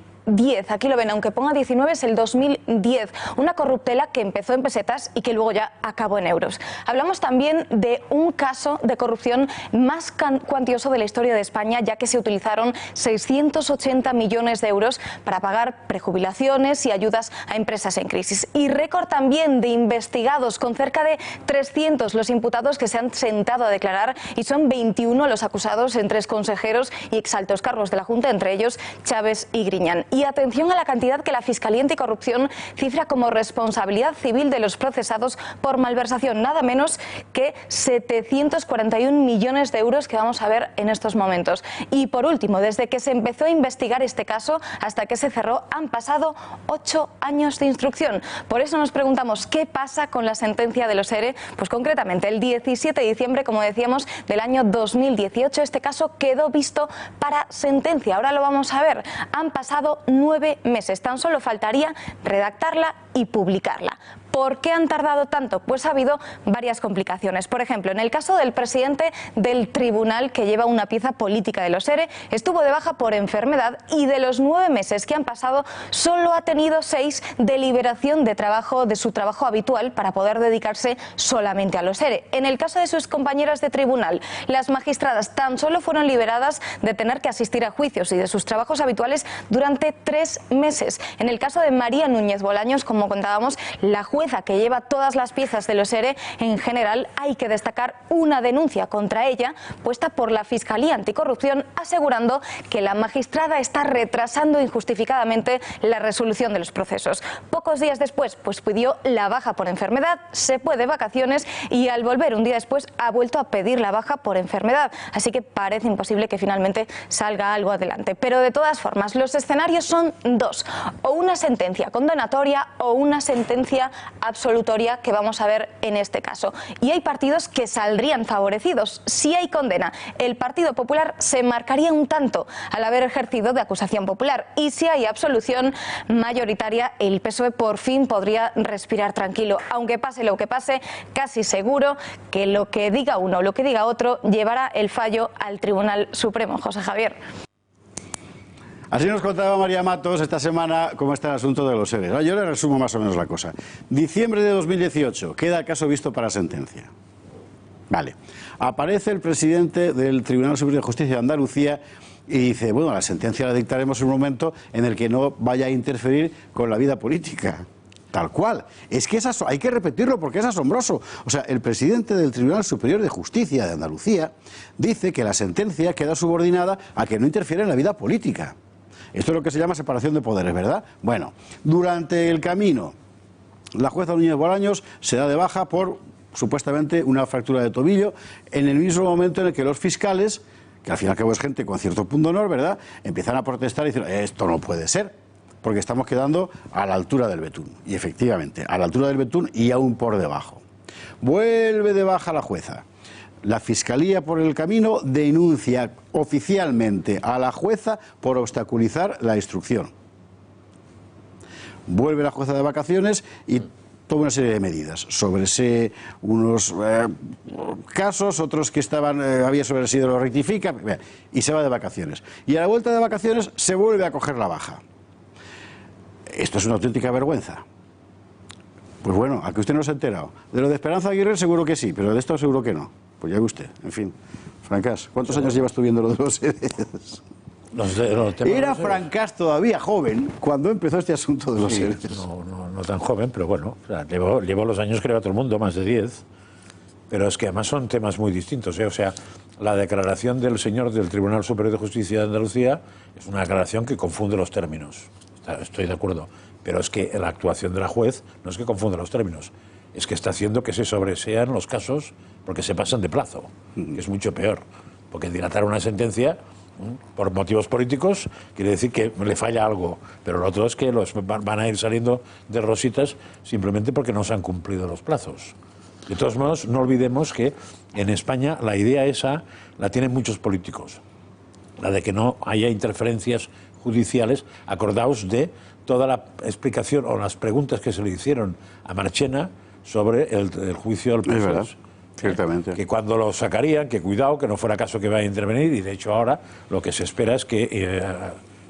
Aquí lo ven, aunque ponga 19, es el 2010. Una corruptela que empezó en pesetas y que luego ya acabó en euros. Hablamos también de un caso de corrupción más cuantioso de la historia de España, ya que se utilizaron 680 millones de euros para pagar prejubilaciones y ayudas a empresas en crisis. Y récord también de investigados, con cerca de 300 los imputados que se han sentado a declarar, y son 21 los acusados entre exconsejeros y exaltos cargos de la Junta, entre ellos Chávez y Griñán. Y atención a la cantidad que la Fiscalía Anticorrupción cifra como responsabilidad civil de los procesados por malversación, nada menos que 741 millones de euros que vamos a ver en estos momentos. Y por último, desde que se empezó a investigar este caso hasta que se cerró, han pasado 8 años de instrucción. Por eso nos preguntamos qué pasa con la sentencia de los ERE. Pues concretamente, el 17 de diciembre, como decíamos, del año 2018, este caso quedó visto para sentencia. Ahora lo vamos a ver. Han pasado 9 meses, tan solo faltaría redactarla y publicarla. ¿Por qué han tardado tanto? Pues ha habido varias complicaciones. Por ejemplo, en el caso del presidente del tribunal, que lleva una pieza política de los ERE, estuvo de baja por enfermedad y de los 9 meses que han pasado, solo ha tenido 6 de liberación de trabajo, de su trabajo habitual, para poder dedicarse solamente a los ERE. En el caso de sus compañeras de tribunal, las magistradas tan solo fueron liberadas de tener que asistir a juicios y de sus trabajos habituales durante 3 meses. En el caso de María Núñez Bolaños, como contábamos, la jueza que lleva todas las piezas de los ERE, en general hay que destacar una denuncia contra ella puesta por la Fiscalía Anticorrupción, asegurando que la magistrada está retrasando injustificadamente la resolución de los procesos. Pocos días después, pues pidió la baja por enfermedad, se fue de vacaciones y al volver un día después ha vuelto a pedir la baja por enfermedad. Así que parece imposible que finalmente salga algo adelante. Pero de todas formas, los escenarios son dos: o una sentencia condenatoria o una sentencia absolutoria, que vamos a ver en este caso. Y hay partidos que saldrían favorecidos. Si hay condena, el Partido Popular se marcaría un tanto al haber ejercido de acusación popular, y si hay absolución mayoritaria, el PSOE por fin podría respirar tranquilo. Aunque pase lo que pase, casi seguro que lo que diga uno o lo que diga otro llevará el fallo al Tribunal Supremo. José Javier. Así nos contaba María Matos esta semana cómo está el asunto de los ERE. Yo le resumo más o menos la cosa. Diciembre de 2018, queda el caso visto para sentencia. Vale. Aparece el presidente del Tribunal Superior de Justicia de Andalucía y dice, bueno, la sentencia la dictaremos en un momento en el que no vaya a interferir con la vida política. Tal cual. Es que hay que repetirlo porque es asombroso. O sea, el presidente del Tribunal Superior de Justicia de Andalucía dice que la sentencia queda subordinada a que no interfiere en la vida política. Esto es lo que se llama separación de poderes, ¿verdad? Bueno, durante el camino, la jueza Núñez Bolaños se da de baja por, supuestamente, una fractura de tobillo, en el mismo momento en el que los fiscales, que al fin y al cabo es gente con cierto punto de honor, ¿verdad?, empiezan a protestar y dicen, esto no puede ser, porque estamos quedando a la altura del betún. Y efectivamente, a la altura del betún y aún por debajo. Vuelve de baja la jueza. La Fiscalía, por el camino, denuncia oficialmente a la jueza por obstaculizar la instrucción. Vuelve la jueza de vacaciones y toma una serie de medidas sobre unos casos, otros que había sobreseído lo rectifica, y se va de vacaciones. Y a la vuelta de vacaciones se vuelve a coger la baja. Esto es una auténtica vergüenza. Pues bueno, ¿a que usted no se ha enterado? De lo de Esperanza Aguirre seguro que sí, pero de esto seguro que no. Pues ya ve usted, en fin. Francás, ¿cuántos años llevas tú viendo lo de los ERES? Era Francás todavía joven cuando empezó este asunto de los ERES. No tan joven, pero bueno, o sea, llevo los años que lleva todo el mundo, más de 10. Pero es que además son temas muy distintos, ¿eh? O sea, la declaración del señor del Tribunal Superior de Justicia de Andalucía es una declaración que confunde los términos. Estoy de acuerdo. Pero es que la actuación de la juez no es que confunda los términos, es que está haciendo que se sobresean los casos porque se pasan de plazo, que es mucho peor. Porque dilatar una sentencia por motivos políticos, quiere decir que le falla algo, pero lo otro es que los van a ir saliendo de rositas simplemente porque no se han cumplido los plazos. De todos modos, no olvidemos que en España la idea esa la tienen muchos políticos, la de que no haya interferencias judiciales. Acordaos de toda la explicación o las preguntas que se le hicieron a Marchena sobre el juicio del proceso. Es verdad. Ciertamente. Que cuando lo sacarían, que cuidado, que no fuera caso que vaya a intervenir, y de hecho ahora lo que se espera es que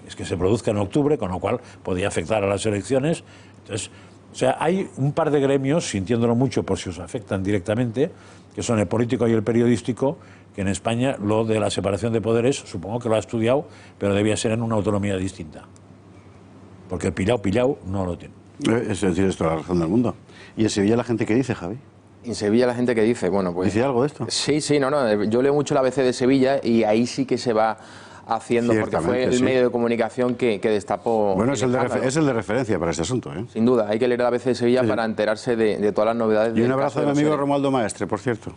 se produzca en octubre, con lo cual podría afectar a las elecciones. Entonces, o sea, hay un par de gremios, sintiéndolo mucho por si os afectan directamente, que son el político y el periodístico, que en España lo de la separación de poderes, supongo que lo ha estudiado, pero debía ser en una autonomía distinta. Porque el pillau no lo tiene. Es decir, esto es la razón del mundo. ¿Y en Sevilla la gente qué dice, Javi? En Sevilla la gente que dice, bueno, pues... ¿Dice algo de esto? Sí, no, yo leo mucho la ABC de Sevilla y ahí sí que se va haciendo, porque fue el medio de comunicación que destapó... Bueno, es el de referencia para este asunto, ¿eh? Sin duda, hay que leer la ABC de Sevilla para enterarse de todas las novedades. Y un abrazo a mi amigo Romualdo Maestre, por cierto.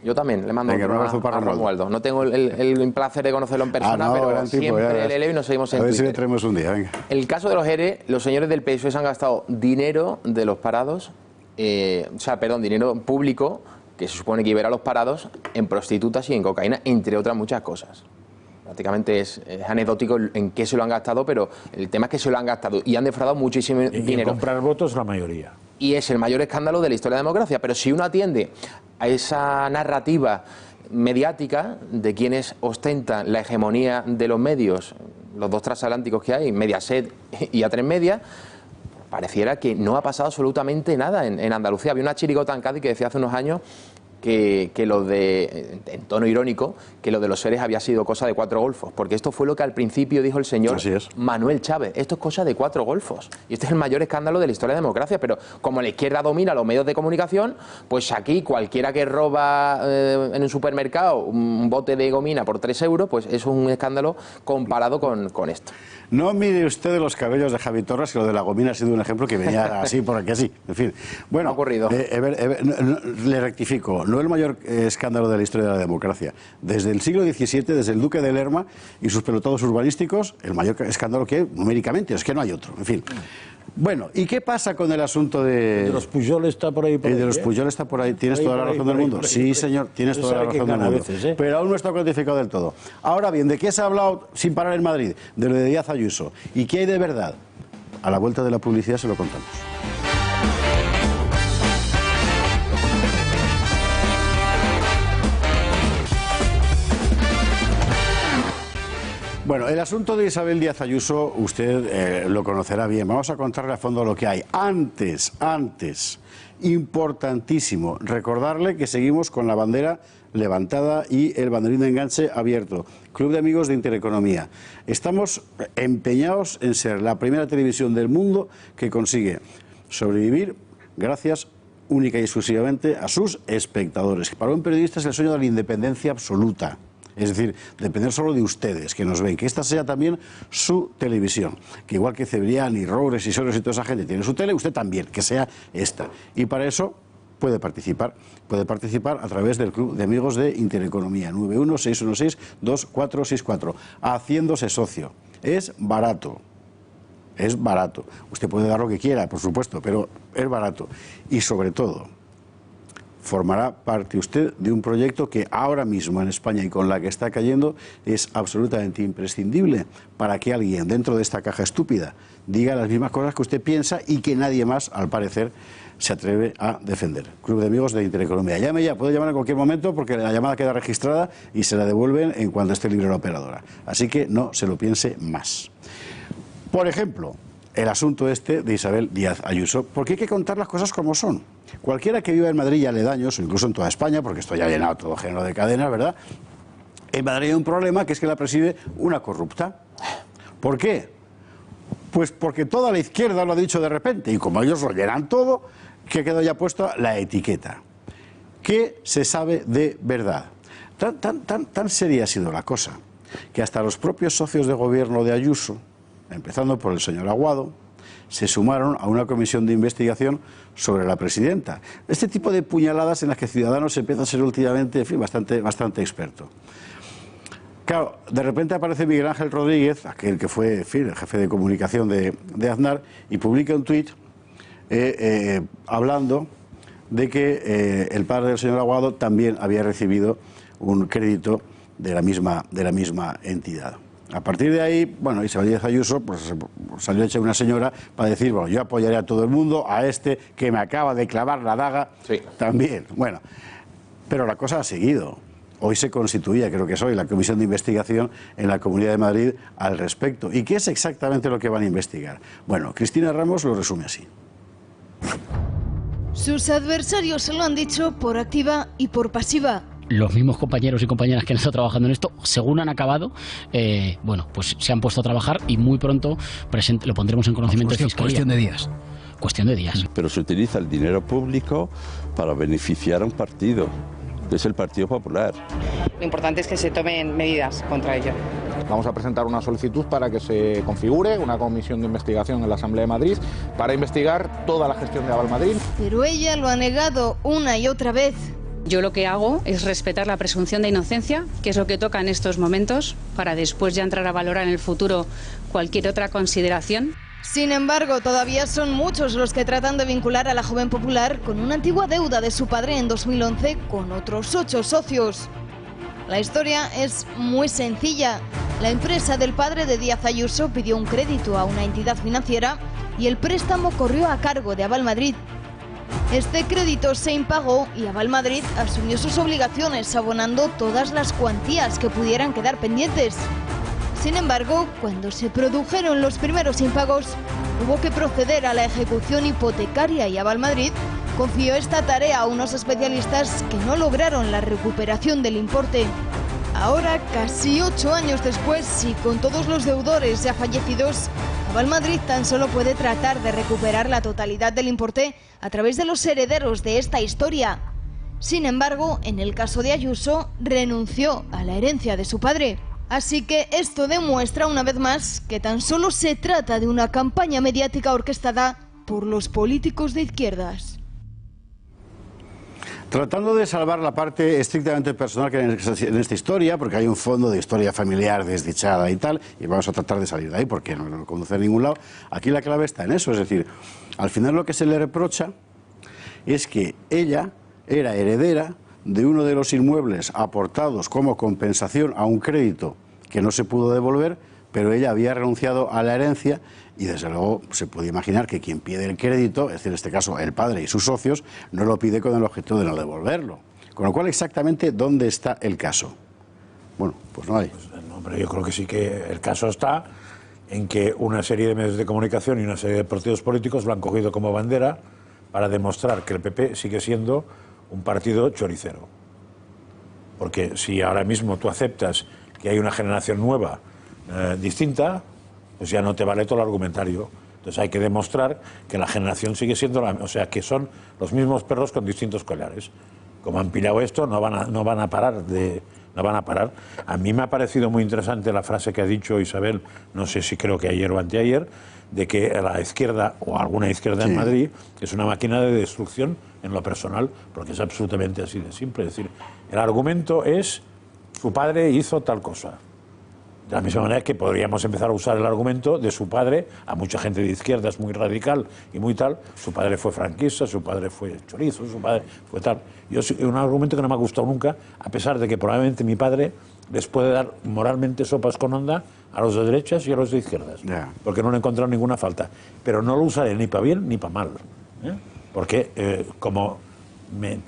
Yo también le mando un abrazo para Romualdo. No tengo el placer de conocerlo en persona, pero siempre le leo y nos seguimos en Twitter. A ver si le traemos un día, venga. El caso de los ERE, los señores del PSOE se han gastado dinero de los parados, dinero público, que se supone que iba a ir a los parados, en prostitutas y en cocaína, entre otras muchas cosas. Prácticamente es anecdótico en qué se lo han gastado, pero el tema es que se lo han gastado y han defraudado muchísimo dinero. Y en comprar votos la mayoría. Y es el mayor escándalo de la historia de la democracia. Pero si uno atiende a esa narrativa mediática de quienes ostentan la hegemonía de los medios, los dos transatlánticos que hay, Mediaset y A3 Media, pareciera que no ha pasado absolutamente nada en Andalucía. Había una chirigota en Cádiz que decía hace unos años que lo de, en tono irónico, que lo de los seres había sido cosa de 4 golfos, porque esto fue lo que al principio dijo el señor Manuel Chávez. Esto es cosa de 4 golfos. Y este es el mayor escándalo de la historia de la democracia, pero como la izquierda domina los medios de comunicación, pues aquí cualquiera que roba en un supermercado un bote de gomina por 3 euros, pues es un escándalo comparado con esto. No mire usted los cabellos de Javi Torres, que lo de la gomina ha sido un ejemplo que venía así porque así. En fin, bueno, ha ocurrido. Le rectifico, no el mayor escándalo de la historia de la democracia. Desde el siglo XVII, desde el duque de Lerma y sus pelotados urbanísticos, el mayor escándalo que hay numéricamente, es que no hay otro. En fin. Bueno, ¿y qué pasa con el asunto de... ¿El de los Pujol está por ahí? El de los Pujol está por ahí. ¿Tienes toda la razón del mundo? Sí, señor, tienes toda la razón del mundo. Veces, pero aún no está cuantificado del todo. Ahora bien, ¿de qué se ha hablado sin parar en Madrid? De lo de Díaz Ayuso. ¿Y qué hay de verdad? A la vuelta de la publicidad se lo contamos. Bueno, el asunto de Isabel Díaz Ayuso, usted lo conocerá bien. Vamos a contarle a fondo lo que hay. Antes, importantísimo, recordarle que seguimos con la bandera levantada y el banderín de enganche abierto. Club de Amigos de Intereconomía. Estamos empeñados en ser la primera televisión del mundo que consigue sobrevivir gracias única y exclusivamente a sus espectadores. Para un periodista es el sueño de la independencia absoluta. Es decir, depender solo de ustedes, que nos ven, que esta sea también su televisión. Que igual que Cebrián y Roures y Soros y toda esa gente tiene su tele, usted también, que sea esta. Y para eso puede participar a través del Club de Amigos de Intereconomía, 916162464, haciéndose socio. Es barato. Es barato. Usted puede dar lo que quiera, por supuesto, pero es barato. Y sobre todo, formará parte usted de un proyecto que ahora mismo en España y con la que está cayendo es absolutamente imprescindible para que alguien dentro de esta caja estúpida diga las mismas cosas que usted piensa y que nadie más, al parecer, se atreve a defender. Club de Amigos de Intereconomía. Llame ya, puede llamar en cualquier momento porque la llamada queda registrada y se la devuelven en cuanto esté libre la operadora. Así que no se lo piense más. Por ejemplo, el asunto este de Isabel Díaz Ayuso, porque hay que contar las cosas como son. Cualquiera que viva en Madrid y aledaños, o incluso en toda España, porque esto ya ha llenado todo género de cadenas, ¿verdad? En Madrid hay un problema que es que la preside una corrupta. ¿Por qué? Pues porque toda la izquierda lo ha dicho de repente, y como ellos lo llenan todo, que quedó ya puesta la etiqueta. ¿Qué se sabe de verdad? Tan seria ha sido la cosa, que hasta los propios socios de gobierno de Ayuso, empezando por el señor Aguado, se sumaron a una comisión de investigación sobre la presidenta. Este tipo de puñaladas en las que Ciudadanos empieza a ser últimamente, en fin, bastante experto. Claro, de repente aparece Miguel Ángel Rodríguez, aquel que fue, en fin, el jefe de comunicación de Aznar, y publica un tuit hablando de que el padre del señor Aguado también había recibido un crédito de la misma entidad. A partir de ahí, bueno, Isabel Díaz Ayuso pues, salió hecha una señora para decir, bueno, yo apoyaré a todo el mundo, a este que me acaba de clavar la daga, sí, también. Bueno, pero la cosa ha seguido. Hoy se constituía, creo que es hoy, la Comisión de Investigación en la Comunidad de Madrid al respecto. ¿Y qué es exactamente lo que van a investigar? Bueno, Cristina Ramos lo resume así. Sus adversarios se lo han dicho por activa y por pasiva. Los mismos compañeros y compañeras que han estado trabajando en esto, según han acabado, bueno, pues se han puesto a trabajar y muy pronto lo pondremos en conocimiento de Fiscalía. Cuestión de días. Cuestión de días. Pero se utiliza el dinero público para beneficiar a un partido, que es el Partido Popular. Lo importante es que se tomen medidas contra ello. Vamos a presentar una solicitud para que se configure una comisión de investigación en la Asamblea de Madrid para investigar toda la gestión de Aval Madrid. Pero ella lo ha negado una y otra vez. Yo lo que hago es respetar la presunción de inocencia, que es lo que toca en estos momentos, para después ya entrar a valorar en el futuro cualquier otra consideración. Sin embargo, todavía son muchos los que tratan de vincular a la joven popular con una antigua deuda de su padre en 2011 con otros 8 socios. La historia es muy sencilla. La empresa del padre de Díaz Ayuso pidió un crédito a una entidad financiera y el préstamo corrió a cargo de Aval Madrid. Este crédito se impagó y Aval Madrid asumió sus obligaciones abonando todas las cuantías que pudieran quedar pendientes. Sin embargo, cuando se produjeron los primeros impagos, hubo que proceder a la ejecución hipotecaria y Aval Madrid confió esta tarea a unos especialistas que no lograron la recuperación del importe. Ahora, casi 8 años después y con todos los deudores ya fallecidos, Aval Madrid tan solo puede tratar de recuperar la totalidad del importe a través de los herederos de esta historia. Sin embargo, en el caso de Ayuso, renunció a la herencia de su padre. Así que esto demuestra una vez más que tan solo se trata de una campaña mediática orquestada por los políticos de izquierdas. Tratando de salvar la parte estrictamente personal que hay en esta historia, porque hay un fondo de historia familiar desdichada y tal, y vamos a tratar de salir de ahí porque no conduce a ningún lado, aquí la clave está en eso, es decir, al final lo que se le reprocha es que ella era heredera de uno de los inmuebles aportados como compensación a un crédito que no se pudo devolver, pero ella había renunciado a la herencia y desde luego se puede imaginar que quien pide el crédito, es decir, en este caso el padre y sus socios, no lo pide con el objetivo de no devolverlo. Con lo cual, exactamente, ¿dónde está el caso? Bueno, pues no hay. Pues, no, pero yo creo que sí que el caso está en que una serie de medios de comunicación y una serie de partidos políticos lo han cogido como bandera para demostrar que el PP sigue siendo un partido choricero. Porque si ahora mismo tú aceptas que hay una generación nueva distinta, pues ya no te vale todo el argumentario. Entonces hay que demostrar que la generación sigue siendo o sea, que son los mismos perros con distintos collares. Como han pillado esto, no van a parar. A mí me ha parecido muy interesante la frase que ha dicho Isabel, no sé si creo que ayer o anteayer, de que la izquierda, o alguna izquierda en Madrid, es una máquina de destrucción en lo personal, porque es absolutamente así de simple. Es decir, el argumento es, su padre hizo tal cosa. De la misma manera que podríamos empezar a usar el argumento de su padre, a mucha gente de izquierdas muy radical y muy tal, su padre fue franquista, su padre fue chorizo, su padre fue tal. Es un argumento que no me ha gustado nunca, a pesar de que probablemente mi padre les puede dar moralmente sopas con onda a los de derechas y a los de izquierdas, porque no le he encontrado ninguna falta. Pero no lo usaré ni para bien ni para mal, porque como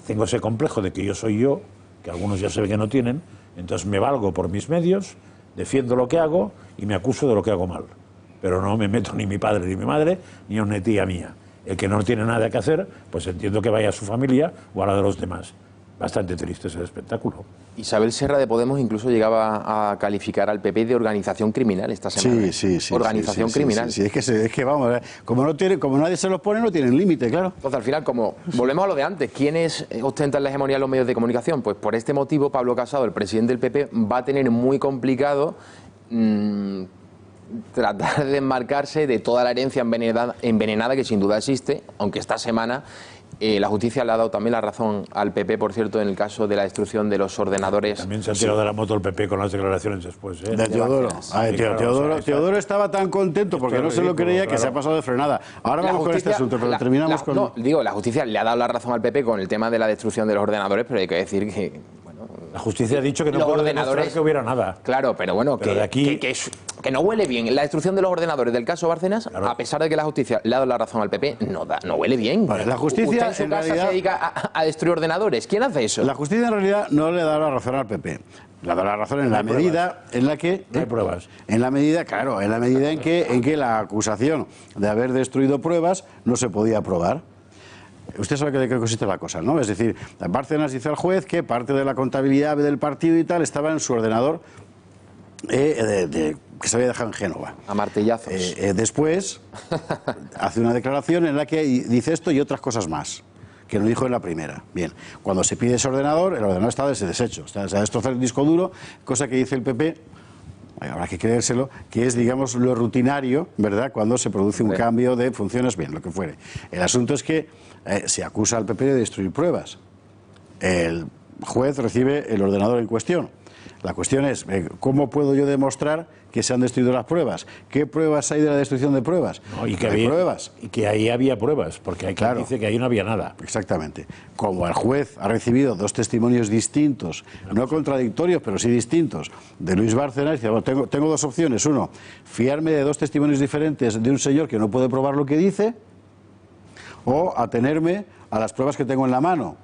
tengo ese complejo de que yo soy yo, que algunos ya se ve que no tienen, entonces me valgo por mis medios, defiendo lo que hago y me acuso de lo que hago mal. Pero no me meto ni mi padre ni mi madre, ni a una tía mía. El que no tiene nada que hacer, pues entiendo que vaya a su familia o a la de los demás. Bastante triste ese espectáculo. Isabel Serra de Podemos incluso llegaba a calificar al PP de organización criminal esta semana. Sí. Organización criminal. Sí. Es que vamos, como nadie se los pone, no tienen límite, claro. Entonces, al final, como volvemos a lo de antes, ¿quiénes ostentan la hegemonía en los medios de comunicación? Pues por este motivo, Pablo Casado, el presidente del PP, va a tener muy complicado tratar de desmarcarse de toda la herencia envenenada que sin duda existe, aunque esta semana La justicia le ha dado también la razón al PP, por cierto, en el caso de la destrucción de los ordenadores. También se ha tirado de la moto el PP con las declaraciones después. De Teodoro. Teodoro estaba tan contento porque no se lo creía que se ha pasado de frenada. Ahora vamos con este asunto, pero terminamos con... No, digo, la justicia le ha dado la razón al PP con el tema de la destrucción de los ordenadores, pero hay que decir que... La justicia ha dicho que no puede demostrar que hubiera nada. Claro, pero bueno, pero de aquí... que no huele bien. La destrucción de los ordenadores del caso Bárcenas, claro, a pesar de que la justicia le ha dado la razón al PP, no huele bien. Vale, la justicia ¿Usted en su casa realidad, se dedica a destruir ordenadores? ¿Quién hace eso? La justicia en realidad no le da la razón al PP. Le da la razón en la medida en la que... No hay pruebas. En la medida, claro, en la medida en que la acusación de haber destruido pruebas no se podía probar. Usted sabe de qué consiste la cosa, ¿no? Es decir, Bárcenas dice al juez que parte de la contabilidad del partido y tal estaba en su ordenador que se había dejado en Génova. A martillazos. Después hace una declaración en la que dice esto y otras cosas más, que lo dijo en la primera. Bien, cuando se pide ese ordenador, el ordenador está deshecho, se ha destrozado el disco duro, cosa que dice el PP, habrá que creérselo, que es, digamos, lo rutinario, ¿verdad?, cuando se produce un cambio de funciones, bien, lo que fuere. El asunto es que se acusa al PP de destruir pruebas. El juez recibe el ordenador en cuestión. La cuestión es, ¿cómo puedo yo demostrar que se han destruido las pruebas? ¿Qué pruebas hay de la destrucción de pruebas? No, y que había pruebas. Y que ahí había pruebas, porque hay quien dice que ahí no había nada. Exactamente. Como el juez ha recibido dos testimonios distintos, no contradictorios, pero sí distintos, de Luis Bárcenas, dice, bueno, tengo dos opciones. Uno, fiarme de dos testimonios diferentes de un señor que no puede probar lo que dice, o atenerme a las pruebas que tengo en la mano.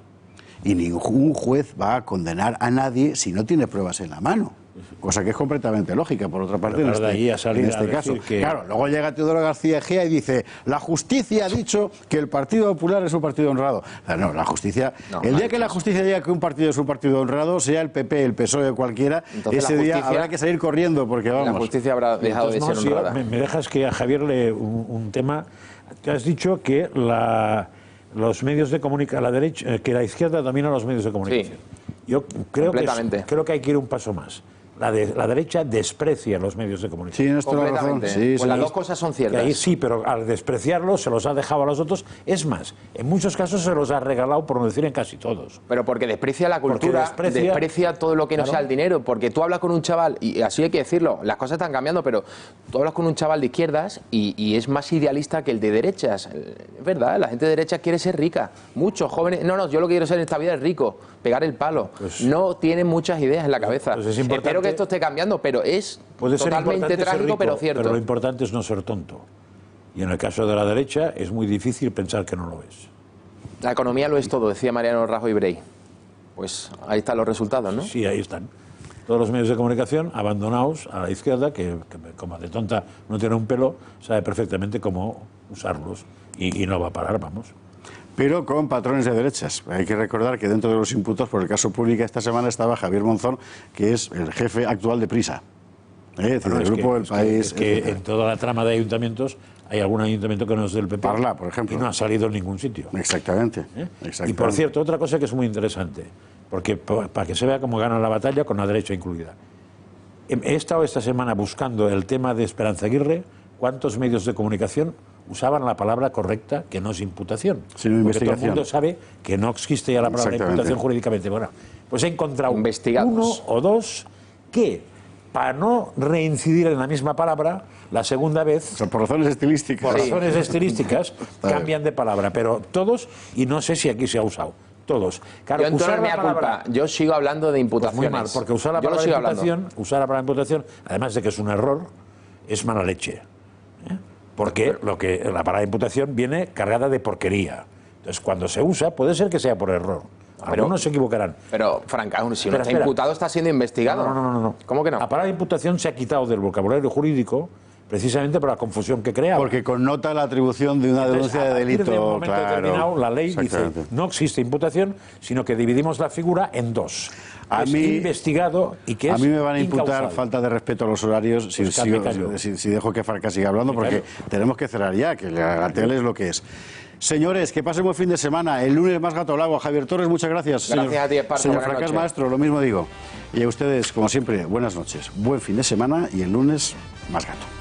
Y ningún juez va a condenar a nadie si no tiene pruebas en la mano. Cosa que es completamente lógica, por otra parte, en este caso. Claro, luego llega Teodoro García Egea y dice, la justicia ha dicho que el Partido Popular es un partido honrado. No, la justicia... el día que la justicia diga que un partido es un partido honrado, sea el PP, el PSOE o cualquiera, entonces ese día habrá que salir corriendo, porque vamos... La justicia habrá dejado de ser honrada. Me dejas que a Javier le un tema... Te has dicho que los medios de comunicación, la derecha, que la izquierda domina los medios de comunicación. Sí, yo creo que hay que ir un paso más. La derecha desprecia los medios de comunicación. Sí, no estoy completamente. Sí, pues las dos cosas son ciertas. Ahí sí, pero al despreciarlos se los ha dejado a los otros. Es más, en muchos casos se los ha regalado, por no decir en casi todos. Pero porque desprecia la cultura, desprecia todo lo que no sea el dinero. Porque tú hablas con un chaval, y así hay que decirlo, las cosas están cambiando, pero tú hablas con un chaval de izquierdas y es más idealista que el de derechas. Es verdad, la gente de derechas quiere ser rica. Muchos jóvenes, no, yo lo que quiero ser en esta vida es rico, pegar el palo. Pues, no tienen muchas ideas en la cabeza. Pues espero que esto esté cambiando, pero es totalmente trágico, pero cierto. Pero lo importante es no ser tonto. Y en el caso de la derecha es muy difícil pensar que no lo es. La economía lo es todo, decía Mariano Rajoy Brey. Pues ahí están los resultados, ¿no? Sí, ahí están. Todos los medios de comunicación abandonados a la izquierda, que como de tonta no tiene un pelo, sabe perfectamente cómo usarlos. Y no va a parar, vamos. Pero con patrones de derechas. Hay que recordar que dentro de los imputados por el caso Pública esta semana estaba Javier Monzón, que es el jefe actual de Prisa. Del grupo El País. En toda la trama de ayuntamientos hay algún ayuntamiento que no es del PP. Parla, por ejemplo. Y no ha salido en ningún sitio. Exactamente. Y por cierto, otra cosa que es muy interesante, porque para que se vea cómo ganan la batalla con la derecha incluida. He estado esta semana buscando el tema de Esperanza Aguirre, cuántos medios de comunicación usaban la palabra correcta, que no es imputación. Porque todo el mundo sabe que no existe ya la palabra imputación jurídicamente. Bueno, pues he encontrado uno o dos que, para no reincidir en la misma palabra, la segunda vez... O sea, por razones estilísticas. Por razones estilísticas cambian de palabra, pero todos, y no sé si aquí se ha usado. Todos. Claro, yo entonces me da culpa. Yo sigo hablando de imputaciones. Pues muy mal, porque usar la palabra imputación, además de que es un error, es mala leche. Porque la palabra imputación viene cargada de porquería. Entonces, cuando se usa, puede ser que sea por error. Algunos se equivocarán. Pero, Franca, si no está imputado, está siendo investigado. No. ¿Cómo que no? La palabra imputación se ha quitado del vocabulario jurídico precisamente por la confusión que crea. Porque connota la atribución de una denuncia de delito. En un momento determinado, la ley dice no existe imputación, sino que dividimos la figura en dos. Investigado y que es a mí me van a imputar incausado. Falta de respeto a los horarios si dejo que Farca siga hablando, porque tenemos que cerrar ya, que la tele es lo que es. Señores, que pasen buen fin de semana. El lunes más gato al agua. Javier Torres, muchas gracias. Gracias a ti, Esparza. Señor Fracas Maestro, lo mismo digo. Y a ustedes, como siempre, buenas noches. Buen fin de semana y el lunes más gato.